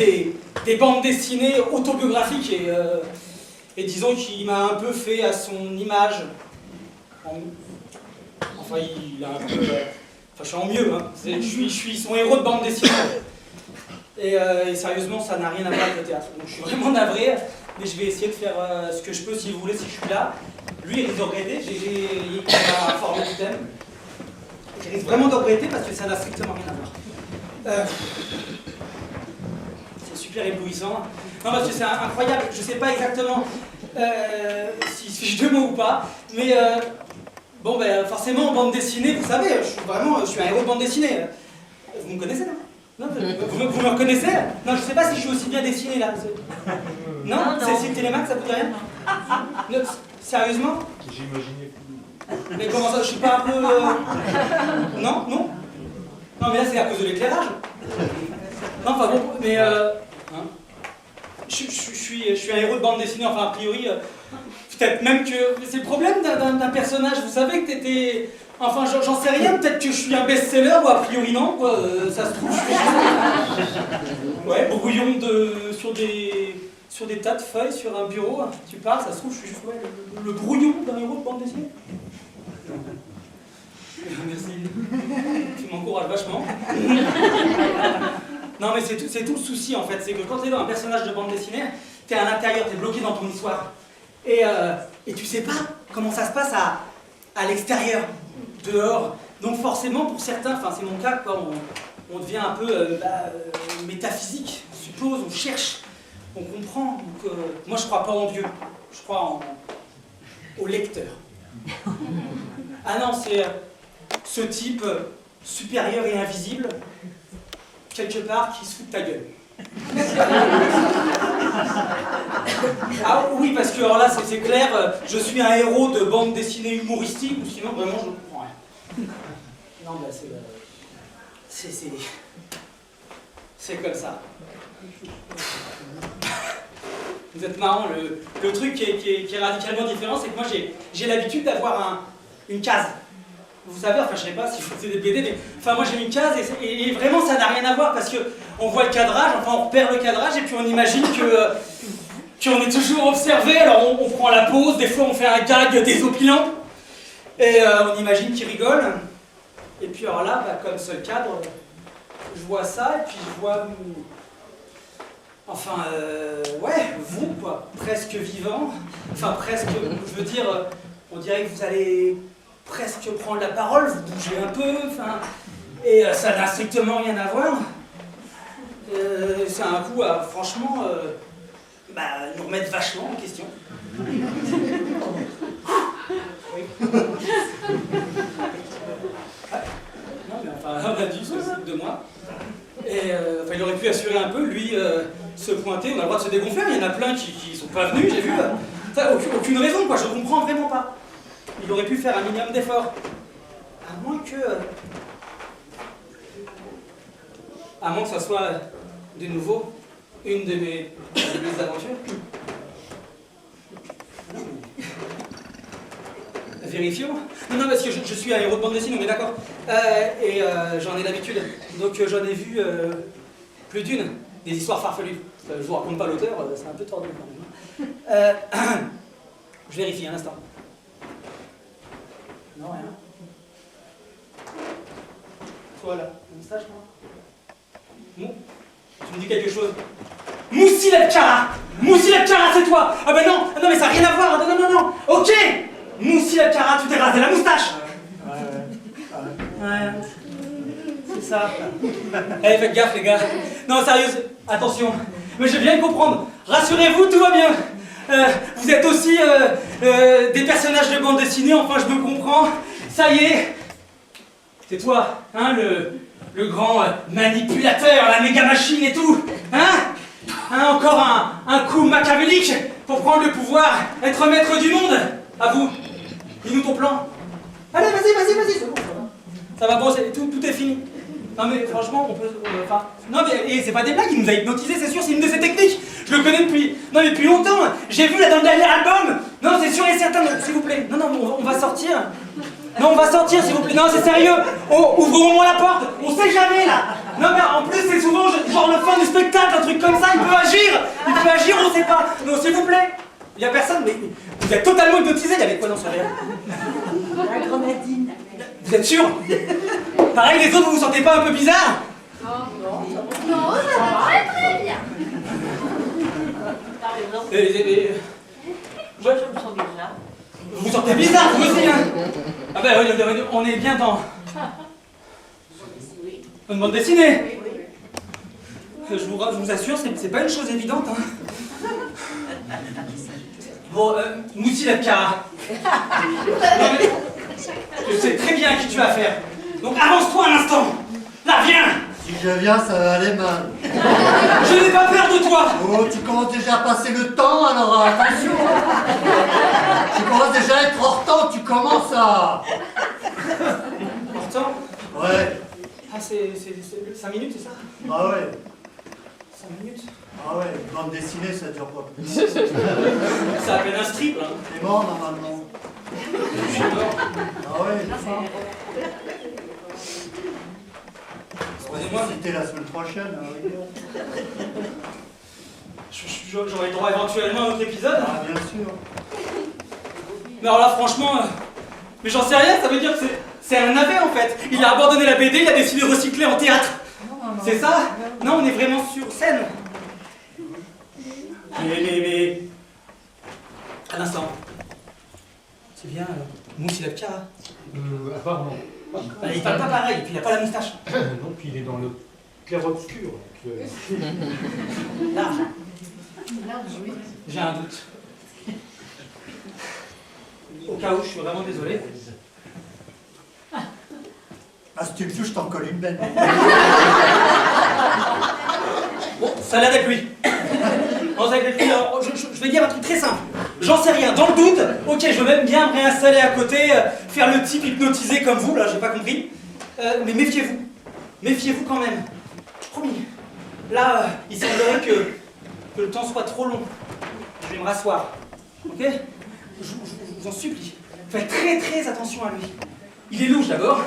des bandes dessinées autobiographiques et disons qu'il m'a un peu fait à son image. Enfin, il a un peu... Enfin, je suis en mieux, hein. Je suis son héros de bande dessinée. Et sérieusement, ça n'a rien à voir avec le théâtre. Donc je suis vraiment navré, mais je vais essayer de faire ce que je peux si vous voulez, si je suis là. Lui, il risque de regretter, il m'a informé du thème. Il risque vraiment de regretter parce que ça n'a strictement rien à voir. C'est super éblouissant. Non, parce que c'est incroyable, je sais pas exactement s'il se fiche de mots ou pas, mais bon, ben forcément, en bande dessinée, vous savez, je suis un héros de bande dessinée. Vous me connaissez, non? Vous me reconnaissez? Non, je sais pas si je suis aussi bien dessiné là. Non, c'est le Télémax, ça vous dit rien? Non, sérieusement? J'imaginais. Mais comment ça, je suis pas un peu... Non? Non? Non, mais là c'est à cause de l'éclairage. Non, enfin bon, mais... Je suis un héros de bande dessinée, enfin a priori... peut-être même que... C'est le problème d'un personnage, vous savez que t'étais... Enfin, j'en sais rien, peut-être que je suis un best-seller, ou a priori non, quoi, ça se trouve, je suis juste... Ouais, brouillon sur des tas de feuilles, sur un bureau, tu parles, ça se trouve, je suis juste le brouillon d'un héros de bande dessinée. Merci, tu m'encourages vachement. Non, mais c'est tout le souci, en fait, c'est que quand t'es dans un personnage de bande dessinée, t'es à l'intérieur, t'es bloqué dans ton histoire. Et tu sais pas comment ça se passe à l'extérieur. Dehors. Donc forcément, pour certains, enfin c'est mon cas, quoi, on devient un peu métaphysique, on suppose, on cherche, on comprend. Donc, moi je crois pas en Dieu, je crois au lecteur. Ah non, c'est ce type supérieur et invisible, quelque part, qui se fout de ta gueule. Ah oui, parce que alors là, c'est clair, je suis un héros de bande dessinée humoristique, ou sinon, vraiment, je ne comprends rien. Non, bah c'est comme ça. Vous êtes marrant, le truc qui est radicalement différent, c'est que moi, j'ai l'habitude d'avoir une case. Vous savez, enfin je sais pas si vous faites des BD, mais enfin moi j'ai une case et vraiment ça n'a rien à voir parce que on voit le cadrage, enfin on repère le cadrage et puis on imagine qu'on est toujours observé, alors on prend la pause, des fois on fait un gag désopilant et on imagine qu'il rigole. Et puis alors là, bah, comme seul cadre, je vois ça et puis je vois enfin ouais, vous quoi, presque vivant, enfin presque, je veux dire, on dirait que vous allez presque prendre la parole, vous bougez un peu, enfin, et ça n'a strictement rien à voir. C'est un coup à, franchement, nous remettre vachement en question. Oui. Non, mais enfin, on a dit ce de moi. Et enfin, il aurait pu assurer un peu, lui, se pointer, on a le droit de se dégonfler, il y en a plein qui sont pas venus, j'ai vu. Ça, aucune raison, quoi, je comprends vraiment pas. Il aurait pu faire un minimum d'effort. À moins que ça soit de nouveau une de mes aventures. Vérifions. Non, parce que je suis un héros de bande dessinée, on est d'accord. Et j'en ai l'habitude. Donc j'en ai vu plus d'une. Des histoires farfelues. Je vous raconte pas l'auteur, c'est un peu tordu quand même. Je vérifie un instant. Non, rien. Toi là, un moustache, moi. Mou, tu me dis quelque chose. Moussi Lepkara, c'est toi. Ah ben non, mais ça n'a rien à voir. Non. Ok, Moussi Lepkara, tu t'es rasé la moustache. Ouais. C'est ça. Eh, faites gaffe les gars. Non, sérieuse, attention. Mais je viens de comprendre. Rassurez-vous, tout va bien. Vous êtes aussi des personnages de bande dessinée, enfin je me comprends. Ça y est. C'est toi, hein, le grand manipulateur, la méga machine et tout. Hein, encore un coup machiavélique pour prendre le pouvoir, être maître du monde. À vous. Dis-nous ton plan. Allez, vas-y, c'est bon. Ça va, bon, tout est fini. Non mais franchement, on peut... Enfin... non mais et c'est pas des blagues, il nous a hypnotisé, c'est sûr, c'est une de ses techniques. Je le connais depuis longtemps. J'ai vu là dans le dernier album. Non, c'est sûr et certain, s'il vous plaît. Non, on va sortir. Non, on va sortir, s'il vous plaît. Non, c'est sérieux. Oh, ouvrons-moi la porte. On sait jamais là. Non mais en plus c'est souvent genre le fin du spectacle, un truc comme ça, il peut agir, on sait pas. Non, s'il vous plaît. Il y a personne, mais vous êtes totalement hypnotisé. Il y avait quoi dans ce verre? La grenadine. Vous êtes sûr? Pareil, les autres, vous vous sentez pas un peu bizarre? Non, ça va très bien. Moi, je me sens bizarre. Vous vous sentez bizarre, vous aussi, hein? Ah ben, on est bien dans une bande dessinée. Je vous assure, c'est pas une chose évidente, hein. Bon, Moussi Lepkara. Je sais très bien à qui tu as affaire. Donc avance-toi un instant. Là, viens. Si je viens, ça va aller mal. Je n'ai pas peur de toi. Oh, tu commences déjà à passer le temps, alors attention. Tu commences déjà à être hors temps, tu commences à... Hors temps? Ouais. Ah, c'est 5 minutes, c'est ça? Ah ouais. 5 minutes? Ah ouais, bande dessinée, ça dure pas plus. C'est à peine un strip, là. T'es mort, normalement. Je suis mort. Ah ouais, Excusez-moi. C'était la semaine prochaine, hein, oui. J'aurais droit éventuellement à un autre épisode. Ah, bien sûr. Mais alors là, franchement, mais j'en sais rien, ça veut dire que c'est un navet en fait. Il a abandonné la BD, il a décidé de recycler en théâtre. C'est ça? Non, on est vraiment sur scène. Mais... À l'instant. C'est bien, Moussi Lepkara. Apparemment. Il parle pas pareil, et puis il a pas la moustache. Non, puis il est dans le clair-obscur. Large. J'ai un doute. Au cas où, je suis vraiment désolé. Ah, si tu me touches, je t'en colle une belle. Bon, Ça l'a d'être lui. Non, ça l'a d'être lui. Alors, je vais dire un truc très simple. J'en sais rien. Dans le doute, ok, je veux même bien me réinstaller à côté, faire le type hypnotisé comme vous, là, j'ai pas compris. Mais méfiez-vous. Méfiez-vous quand même. Promis. Là, il semblerait que le temps soit trop long. Je vais me rasseoir. Ok? Je vous en supplie. Faites très très attention à lui. Il est louche d'abord.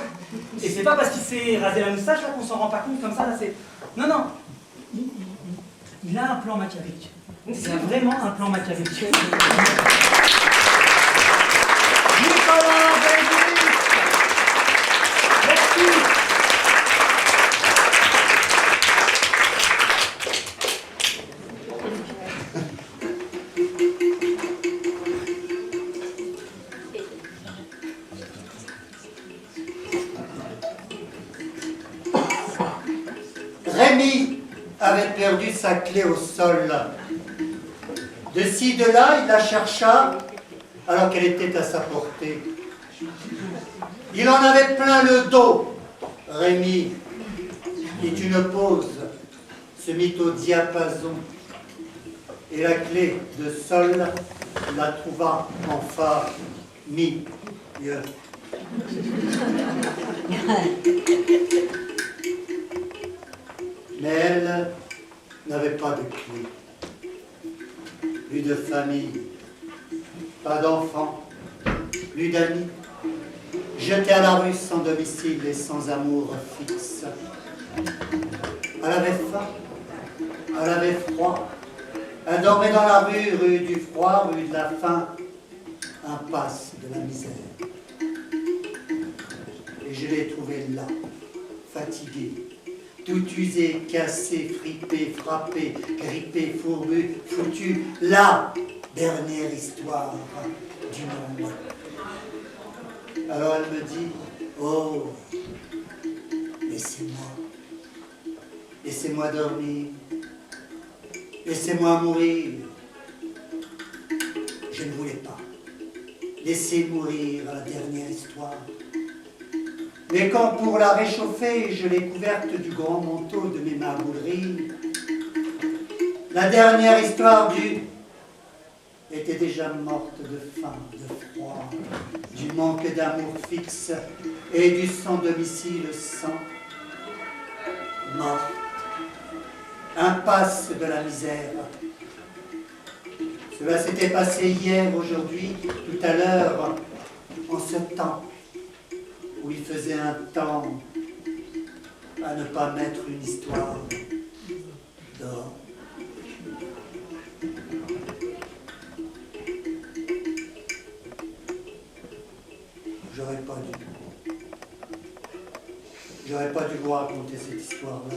Et c'est pas parce qu'il s'est rasé la moustache là qu'on s'en rend pas compte comme ça. Là, c'est... Non, non. Il a un plan machiavélique. C'est vraiment un plan machiavélique. Nicolas Belgique. Merci. Rémi avait perdu sa clé au sol. De ci, de là, il la chercha alors qu'elle était à sa portée. Il en avait plein le dos. Rémi fit une pause, se mit au diapason et la clé de sol la trouva en fa, mi, mieux. Mais elle n'avait pas de clé, plus de famille, pas d'enfants, plus d'amis, jetée à la rue sans domicile et sans amour fixe. Elle avait faim, elle avait froid, elle dormait dans la rue du froid, rue de la faim, impasse de la misère. Et je l'ai trouvée là, fatiguée, tout usé, cassé, fripé, frappé, grippé, fourbu, foutu, la dernière histoire du monde. Alors elle me dit, oh, laissez-moi dormir, laissez-moi mourir. Je ne voulais pas laisser mourir la dernière histoire. Mais quand pour la réchauffer, je l'ai couverte du grand manteau de mes marmoleries, la dernière histoire était déjà morte de faim, de froid, du manque d'amour fixe et du sans domicile sans. Morte. Impasse de la misère. Cela s'était passé hier, aujourd'hui, tout à l'heure, en ce temps où il faisait un temps à ne pas mettre une histoire dehors. J'aurais pas dû vous raconter cette histoire-là.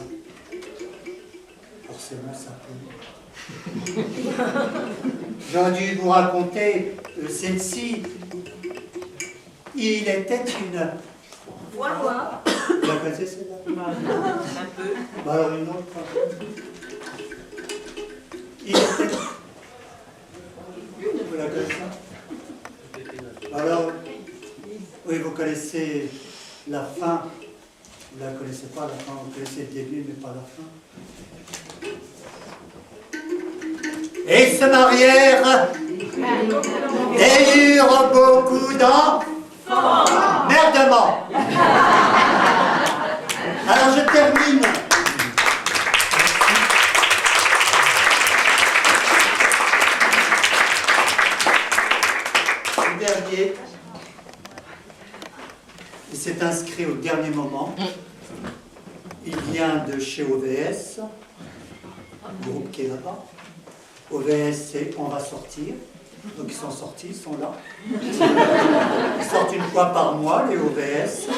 Forcément, ça peut. J'aurais dû vous raconter celle-ci. Il était une... Voilà. Vous la connaissez celle-là? Un peu. Bah alors une autre. Il était... Vous la connaissez? Alors, oui, vous connaissez la fin. Vous ne la connaissez pas, la fin. Vous connaissez le début, mais pas la fin. Et ils se marièrent et eurent beaucoup d'enfants. Merdement. Alors je termine. Le dernier, il s'est inscrit au dernier moment. Il vient de chez OVS, le groupe qui est là-bas. OVS, c'est On va sortir. Donc ils sont sortis, ils sont là. Ils sortent une fois par mois, les OVS.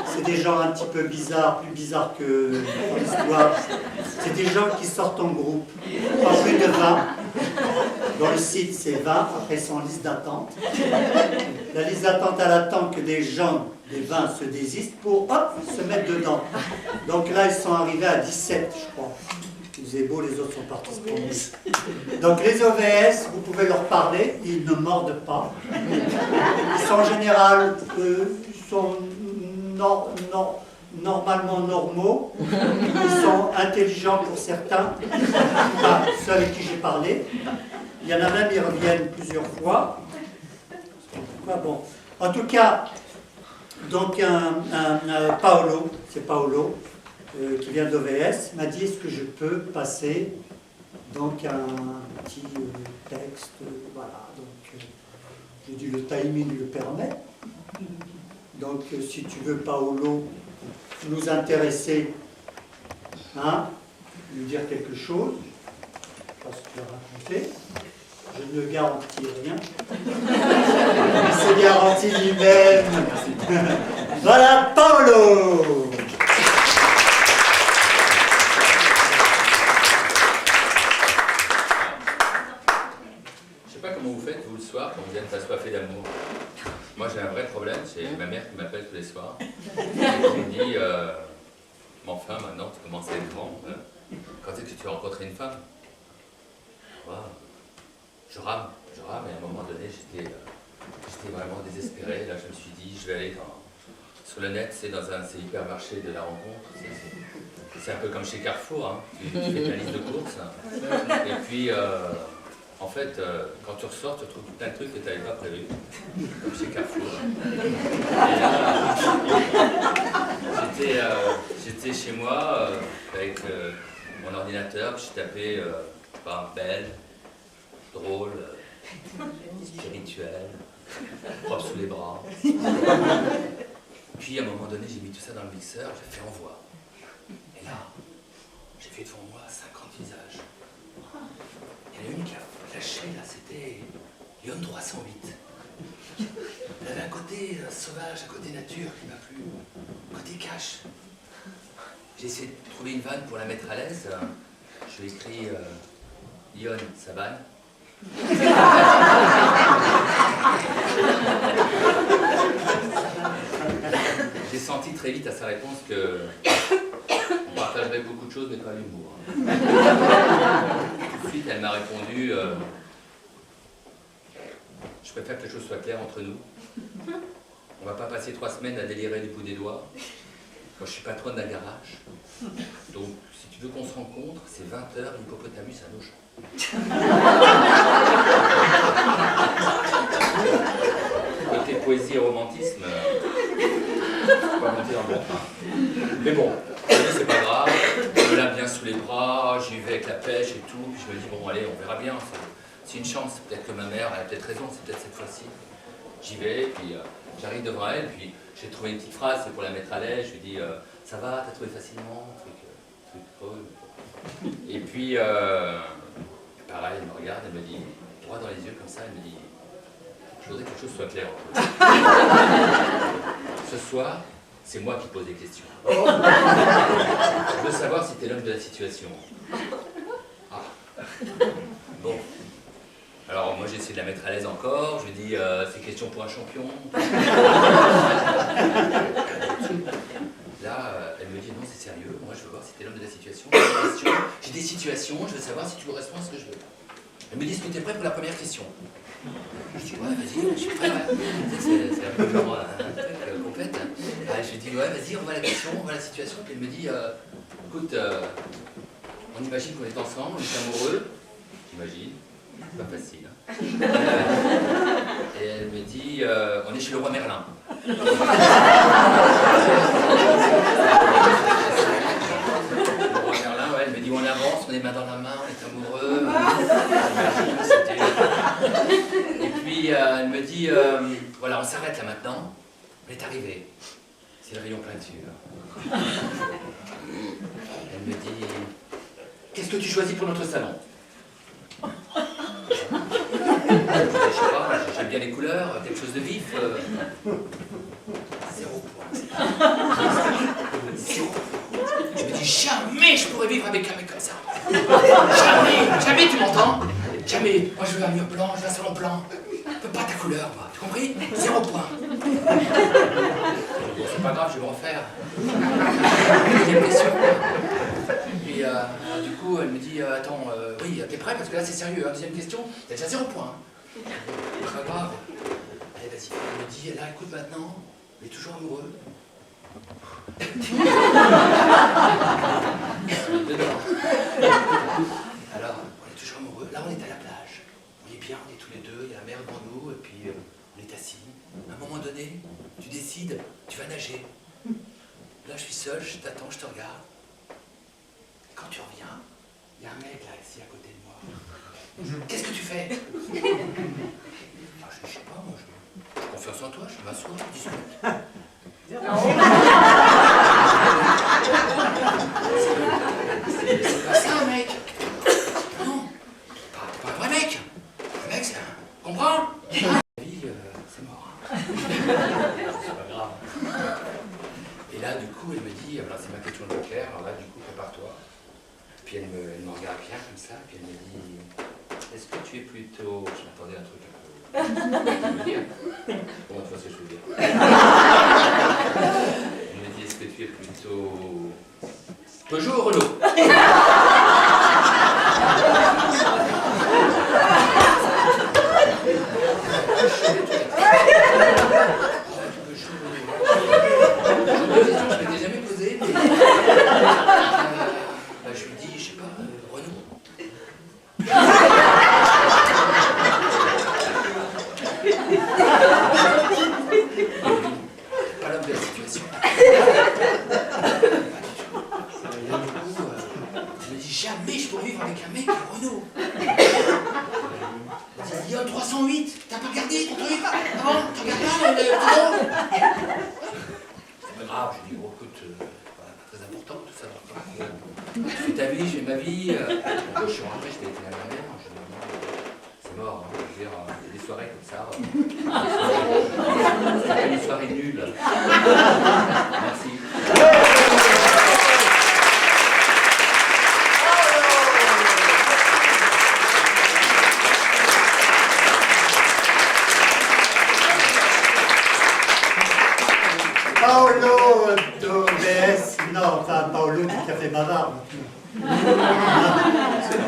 C'est des gens un petit peu bizarres, plus bizarres que dans l'histoire. C'est des gens qui sortent en groupe, pas plus de 20. Dans le site, c'est 20, après ils sont en liste d'attente. La liste d'attente, elle attend que des gens, des 20, se désistent pour, hop, se mettre dedans. Donc là, ils sont arrivés à 17, je crois. Vous êtes beau, les autres sont partis se promener. Donc les OVS, vous pouvez leur parler, ils ne mordent pas. Ils sont en général, ils sont normalement normaux, ils sont intelligents pour certains, enfin, ceux avec qui j'ai parlé. Il y en a même, ils reviennent plusieurs fois. Bon. En tout cas, donc Paolo, c'est Paolo, qui vient d'OVS, m'a dit est-ce que je peux passer donc un petit texte, voilà. Donc j'ai dit le timing le permet. Donc si tu veux Paolo nous intéresser, hein, nous dire quelque chose, pas ce que tu as raconté. Je ne garantis rien. Il se garantit lui-même. Voilà, Paolo. Je sais pas comment vous faites, vous, le soir, quand vous êtes assoiffé d'amour. Moi, j'ai un vrai problème, c'est ma mère qui m'appelle tous les soirs. Et qui me dit, mais enfin, maintenant, tu commences à être grand. Quand est-ce que tu as rencontré une femme? Wow. Je rame, et à un moment donné, j'étais vraiment désespéré. Là, je me suis dit, je vais aller sur le net, c'est hypermarché de la rencontre. C'est un peu comme chez Carrefour, hein. Tu fais ta liste de courses. Et puis, en fait, quand tu ressors, tu retrouves plein de trucs que tu n'avais pas prévus, comme chez Carrefour. Et là, j'étais chez moi avec mon ordinateur, puis je tapais belle, drôle, spirituel, propre sous les bras. Puis à un moment donné, j'ai mis tout ça dans le mixeur, j'ai fait envoi. Et là, j'ai vu devant moi 50 visages. Il y en a une qui a flashé, là, c'était Lyon 308. Elle avait un côté sauvage, un côté nature qui m'a plu, un côté cash. J'ai essayé de trouver une vanne pour la mettre à l'aise. Je lui ai écrit Lyon, ça vanne. J'ai senti très vite à sa réponse que on partagerait beaucoup de choses, mais pas l'humour. Tout de suite, elle m'a répondu je préfère que les choses soient claires entre nous. On va pas passer 3 semaines à délirer du bout des doigts. Moi, je suis patronne d'un garage. Donc, si tu veux qu'on se rencontre, c'est 20h, l'hippopotamus à nos champs. Côté poésie et romantisme, pas monter dans le bon train. Mais bon, c'est pas grave, je me lave bien sous les bras, j'y vais avec la pêche et tout, puis je me dis bon allez, on verra bien, c'est une chance, peut-être que ma mère, elle a peut-être raison, c'est peut-être cette fois-ci. J'y vais, puis j'arrive devant elle, puis j'ai trouvé une petite phrase, c'est pour la mettre à l'aise, je lui dis ça va, t'as trouvé facilement, truc creux. Et puis, pareil, elle me regarde, elle me dit, droit dans les yeux comme ça, elle me dit je voudrais que quelque chose soit clair entre nous. Ce soir, c'est moi qui pose des questions. Je veux savoir si t'es l'homme de la situation. Ah. Bon. Alors moi j'ai essayé de la mettre à l'aise encore, je lui dis c'est question pour un champion. Là, elle me dit non c'est sérieux, moi je veux voir si t'es l'homme de la situation. J'ai des situations, je veux savoir si tu corresponds à ce que je veux. Elle me dit est-ce que t'es prêt pour la première question? Je dis ouais vas-y, je suis prêt. C'est un peu genre un truc complète. Je lui dis ouais vas-y, on voit la question, on voit la situation. Puis elle me dit écoute, on imagine qu'on est ensemble, on est amoureux. J'imagine, c'est pas facile. Et elle me dit on est chez le roi Merlin. Le roi Merlin, ouais, elle me dit on avance, on est main dans la main, on est amoureux. Et puis elle me dit voilà, on s'arrête là maintenant. On est arrivé. C'est le rayon peinture. Elle me dit qu'est-ce que tu choisis pour notre salon? Je sais pas, j'aime bien les couleurs, quelque chose de vif. 0 point. 0 point. Je me dis jamais je pourrais vivre avec un mec comme ça. Jamais, tu m'entends? Jamais. Moi je veux un mur blanc, je veux un salon blanc. Je veux pas ta couleur, moi. Tu compris? 0 point. Bon, c'est pas grave, je vais me refaire. Deuxième question. Puis du coup, elle me dit attends, oui, t'es prêt? Parce que là c'est sérieux, hein. Deuxième question, t'as déjà 0 point. C'est pas grave. Allez, vas-y. Elle me dit là, écoute maintenant, on est toujours amoureux. Dedans. Alors, on est toujours amoureux. Là, on est à la plage. On est bien, on est tous les deux, il y a la mer devant nous, et puis on est assis. À un moment donné, tu décides, tu vas nager. Là, je suis seul, je t'attends, je te regarde. Et quand tu reviens, il y a un mec là, ici, à côté de moi. Qu'est-ce que tu fais? Je sais pas, moi, j'ai confiance en toi, je m'assois, je discute. C'est pas ça, mec. Non, pas un vrai mec. Le mec, c'est un... Comprends? La vie, c'est mort. C'est pas grave. Et là, du coup, elle me dit, alors c'est ma question de clair, alors là, du coup, prépare-toi. Puis elle me regarde bien comme ça, puis elle me dit, est-ce que tu es plutôt... Je m'attendais à un truc un peu... Je veux dire. Comment tu vois ce que je veux dire? Elle me dit, est-ce que tu es plutôt... Peugeot ou Renault? Je m'étais jamais posé, mais... je lui dis, je sais pas, Renault. Pas l'homme de la situation. Je me dis, jamais je pourrais vivre avec un mec à Renault. Il y a 308, t'as pas regardé ton truc? Ah bon, tu regardes pas le Renault? C'est pas grave, je dis, bon, écoute, voilà, pas très important tout ça. Tu fais ta vie, je fais ma vie. Quand je suis rentré, j'étais avec la mère. C'est mort, hein, je veux dire, il y a des soirées comme ça. C'est une soirée nulle. Merci. Paolo Dobes, non, enfin Paolo du Café Bavard.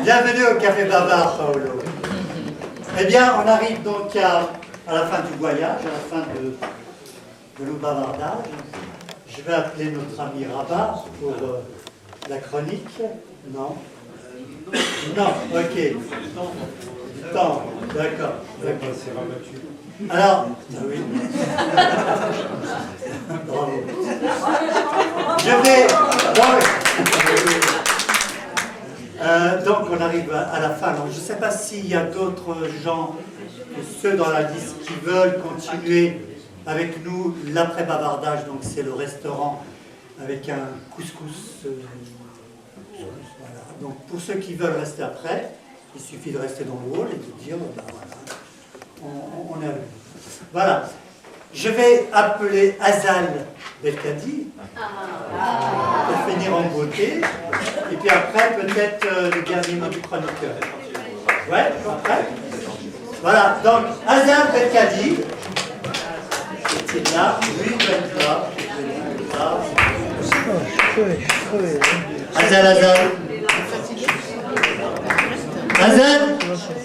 Bienvenue au Café Bavard, Paolo. Eh bien, on arrive donc à la fin du voyage, à la fin de nos bavardages. Je vais appeler notre ami Rabat pour la chronique. Non? Non, ok. Du temps, d'accord. Alors, oui. Bravo. Je vais... donc on arrive à la fin. Alors, je ne sais pas s'il y a d'autres gens, ceux dans la liste, qui veulent continuer avec nous l'après-bavardage. Donc c'est le restaurant avec un couscous. Voilà. Donc pour ceux qui veulent rester après, il suffit de rester dans le hall et de dire, ben, voilà, on est avec vous. Voilà. Je vais appeler Azal Belkadi pour finir en beauté. Et puis après, peut-être le dernier mot du chroniqueur. Ouais, après. Voilà, donc Azal Belkadi. C'est là, oui, là. Azal. Azal.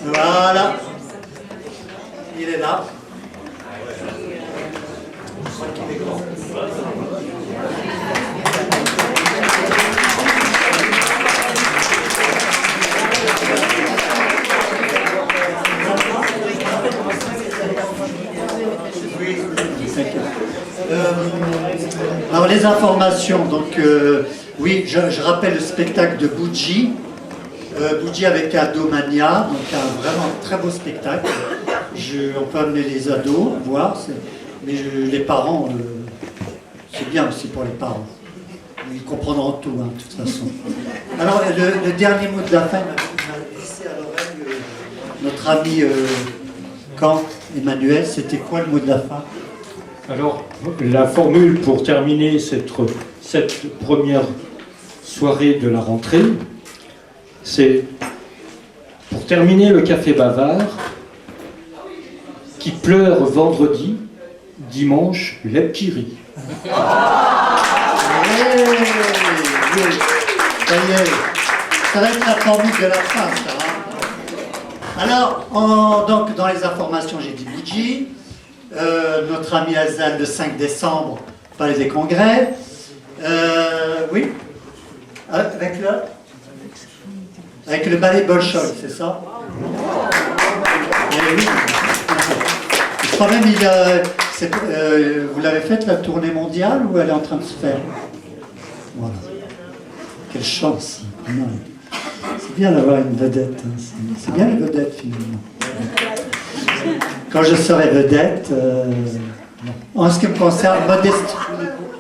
Voilà. Il est là. Alors les informations, donc oui, je rappelle le spectacle de Bougie, Bougie avec Adomania, donc un vraiment très beau spectacle. On peut amener les ados voir, mais les parents, c'est bien aussi pour les parents. Ils comprendront tout, hein, de toute façon. Alors le dernier mot de la fin, il m'a glissé à l'oreille notre ami Caen, Emmanuel, c'était quoi le mot de la fin? Alors, la formule pour terminer cette première soirée de la rentrée, c'est pour terminer le Café Bavard, qui pleure vendredi, dimanche, lève qui rit. Ça y est, ça va être la formule de la fin, ça. Hein. Alors, donc, dans les informations, j'ai dit Bougie. Notre ami Azal, le 5 décembre, Palais des Congrès. Oui, avec le ballet Bolchoï, c'est ça? Oui. Je crois même vous l'avez faite la tournée mondiale ou elle est en train de se faire? Voilà. Quelle chance. C'est bien d'avoir une vedette. Hein. C'est bien la vedette finalement. Quand je serai vedette, en ce qui me concerne,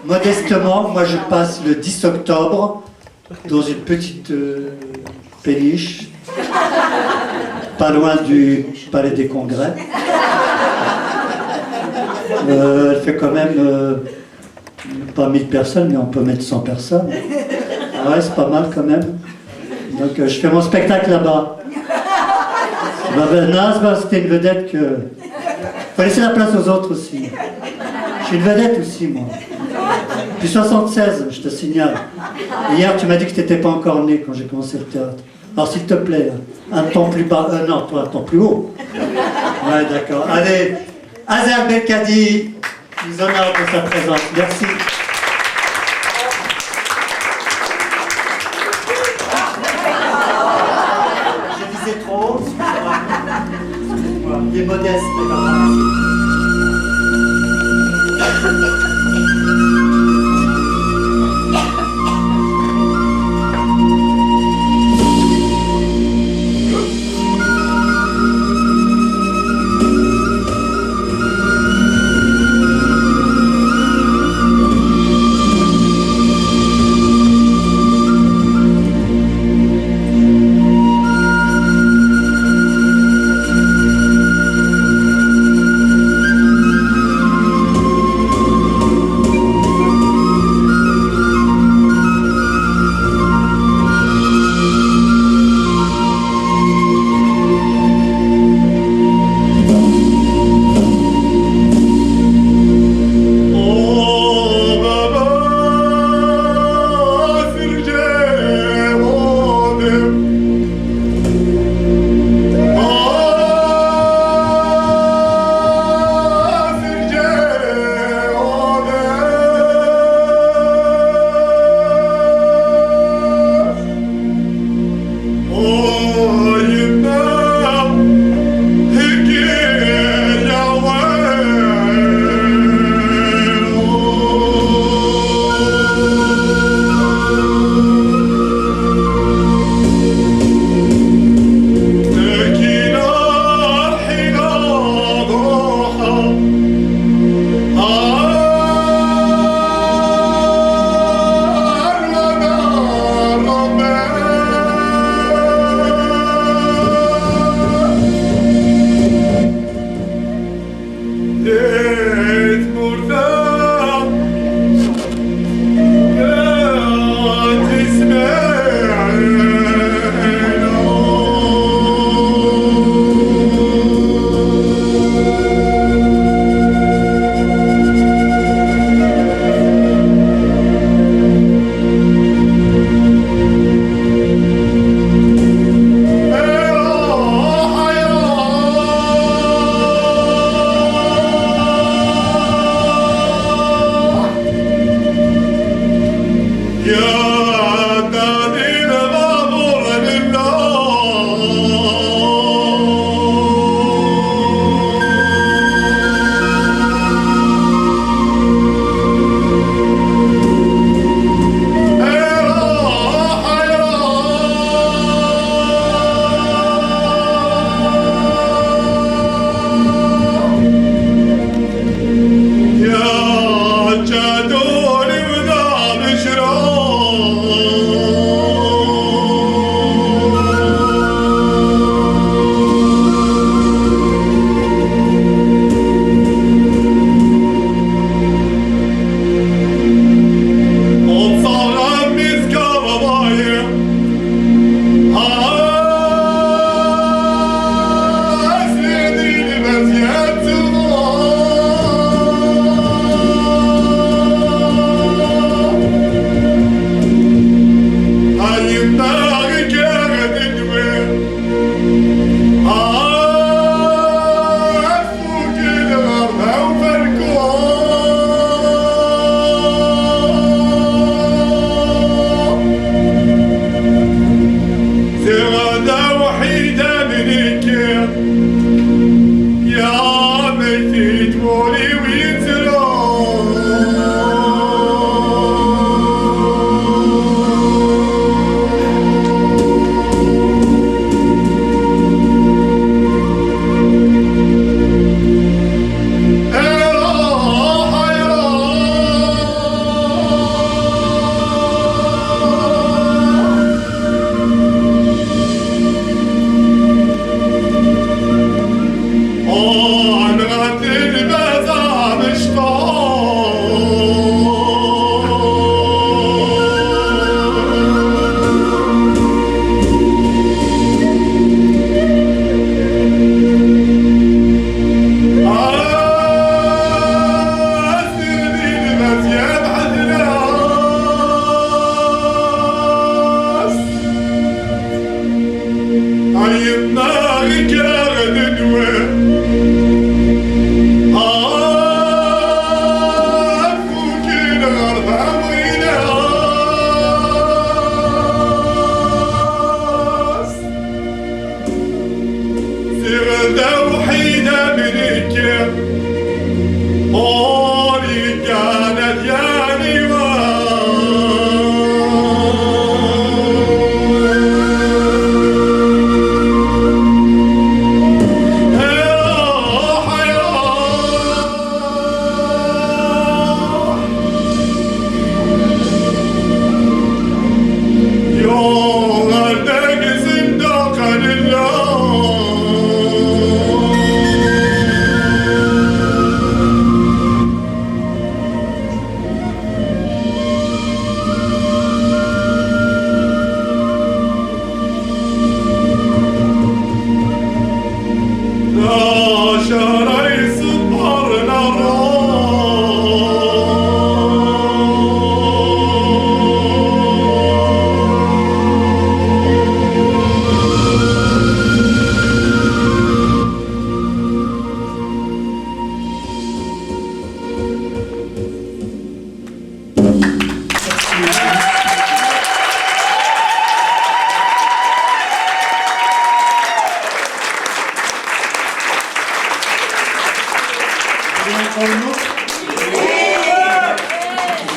modestement, moi je passe le 10 octobre dans une petite péniche, pas loin du Palais des Congrès. Elle fait quand même pas 1000 personnes, mais on peut mettre 100 personnes. Ah ouais, c'est pas mal quand même. Donc je fais mon spectacle là-bas. C'était une vedette que... faut laisser la place aux autres aussi. Je suis une vedette aussi, moi. Depuis 76, je te signale. Hier, tu m'as dit que tu n'étais pas encore né quand j'ai commencé le théâtre. Alors, s'il te plaît, un ton plus bas... non, toi, un ton plus haut. Ouais, d'accord. Allez, Azer Belkadi nous honore de sa présence. Merci. J'ai visé trop haut. Excusez-moi. Il est modeste, mais pas grave.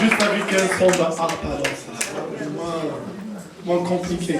Juste avec un son de harpe, alors ça sera moins compliqué.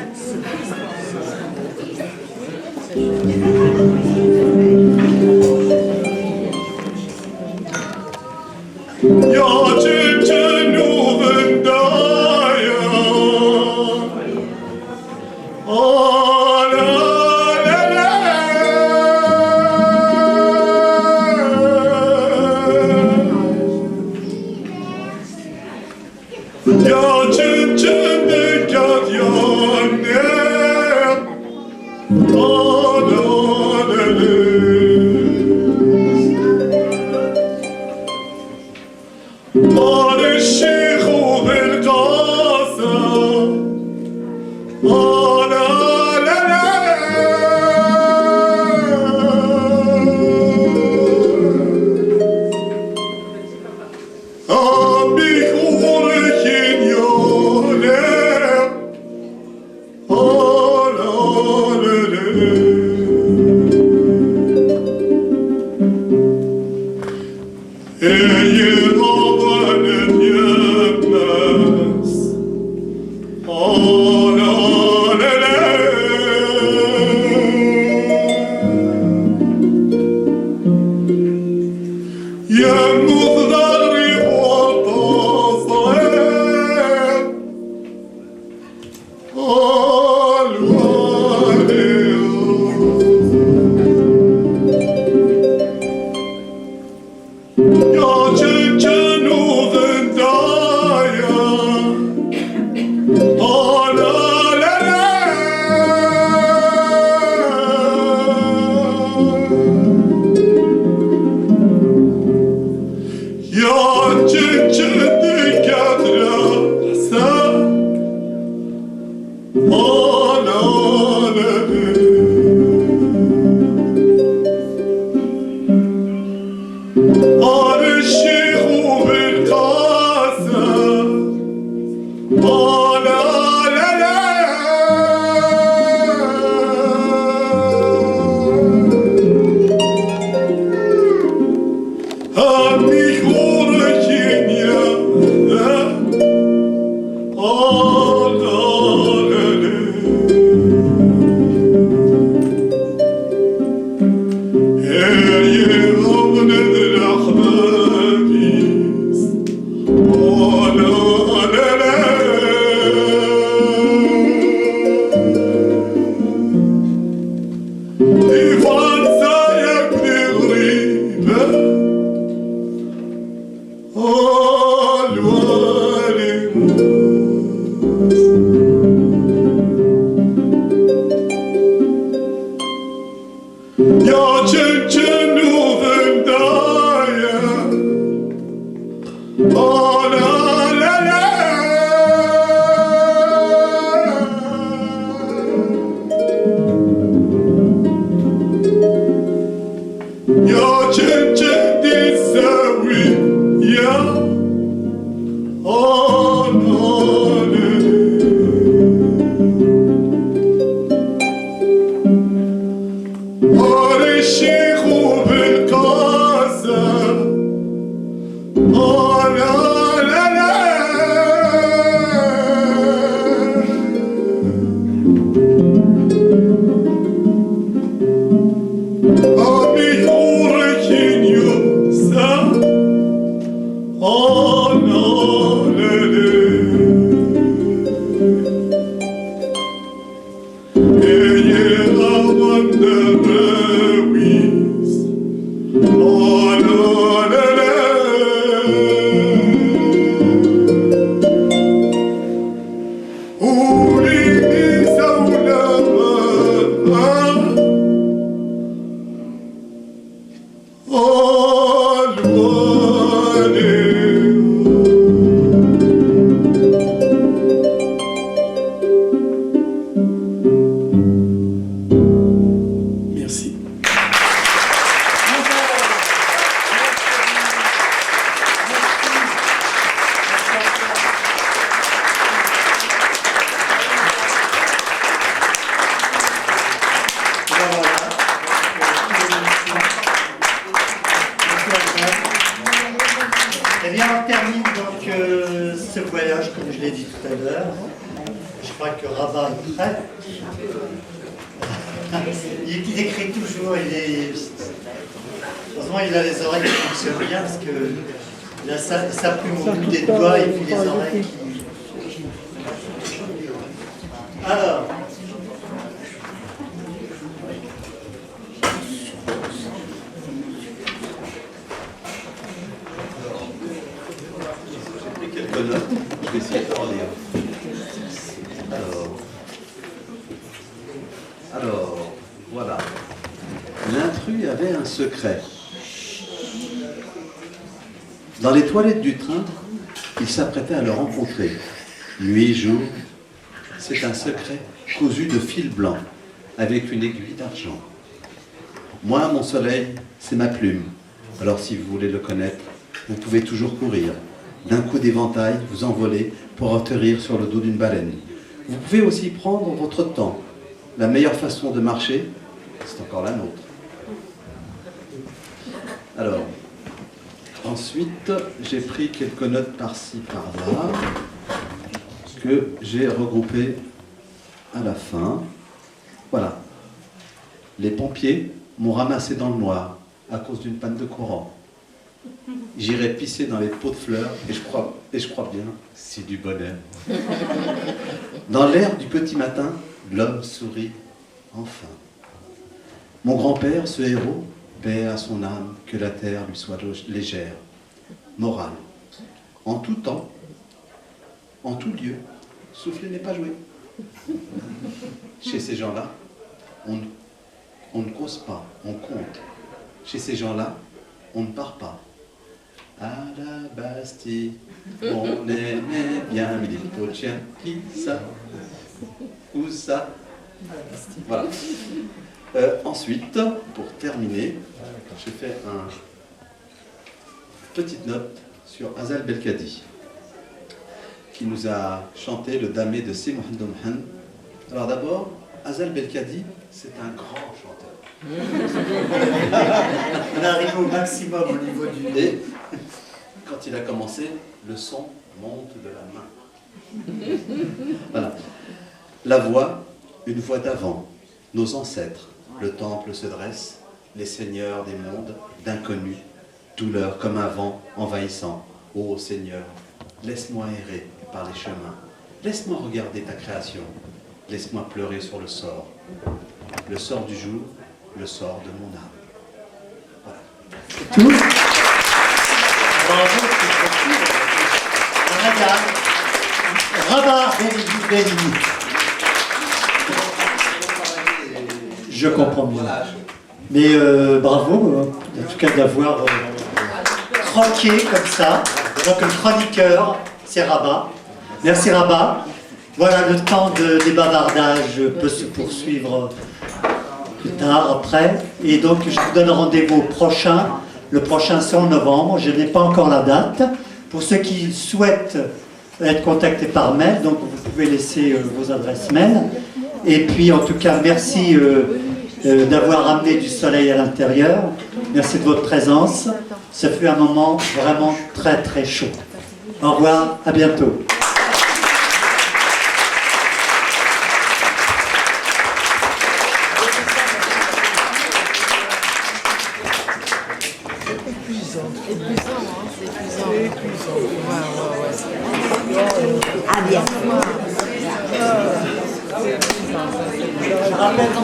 Eh bien, on termine donc ce voyage, comme je l'ai dit tout à l'heure. Je crois que Rabat est prêt. Il écrit toujours, heureusement il a les oreilles qui fonctionnent bien parce que il a sa plume au bout des doigts et puis les oreilles qui... Alors, j'ai pris quelques notes, je vais essayer de relire. Alors, voilà. L'intrus avait un secret. Dans les toilettes du train, il s'apprêtait à le rencontrer. Nuit, jour, c'est un secret cousu de fil blanc, avec une aiguille d'argent. Moi, mon soleil, c'est ma plume. Alors si vous voulez le connaître, vous pouvez toujours courir. D'un coup d'éventail, vous envoler pour atterrir sur le dos d'une baleine. Vous pouvez aussi prendre votre temps. La meilleure façon de marcher, c'est encore la nôtre. Alors, ensuite, j'ai pris quelques notes par-ci, par-là, que j'ai regroupées à la fin. Voilà. Les pompiers m'ont ramassé dans le noir à cause d'une panne de courant. J'irai pisser dans les pots de fleurs et je crois bien, c'est du bonheur. Dans l'air du petit matin, l'homme sourit enfin. Mon grand-père, ce héros, paix à son âme, que la terre lui soit légère. Morale. En tout temps, en tout lieu, souffler n'est pas joué. Chez ces gens-là, on ne cause pas, on compte. Chez ces gens-là, on ne part pas. À la Bastille, on aimait bien, mais les pots de chien, qui ça? Où ça? Voilà. Ensuite, pour terminer, j'ai fait une petite note sur Azal Belkadi, qui nous a chanté le damé de Si Mohamed. Alors d'abord, Azal Belkadi, c'est un grand chanteur. On arrive au maximum au niveau du... Et quand il a commencé, le son monte de la main. Voilà. La voix, une voix d'avant, nos ancêtres. Le temple se dresse, les seigneurs des mondes, d'inconnus, douleur comme un vent envahissant. Ô Seigneur, laisse-moi errer par les chemins. Laisse-moi regarder ta création. Laisse-moi pleurer sur le sort du jour, le sort de mon âme. Voilà. C'est tout. Bravo, c'est Rabat Bellini. Je comprends bien. Mais bravo, en tout cas d'avoir croqué comme ça. Donc le chroniqueur, c'est Rabat. Merci Rabat. Voilà, le temps des bavardages peut se poursuivre plus tard, après. Et donc je vous donne rendez-vous prochain Le prochain, c'est en novembre. Je n'ai pas encore la date. Pour ceux qui souhaitent être contactés par mail, donc vous pouvez laisser vos adresses mail. Et puis, en tout cas, merci d'avoir amené du soleil à l'intérieur. Merci de votre présence. Ça fut un moment vraiment très, très chaud. Au revoir, à bientôt. Ah bien. Je rappelle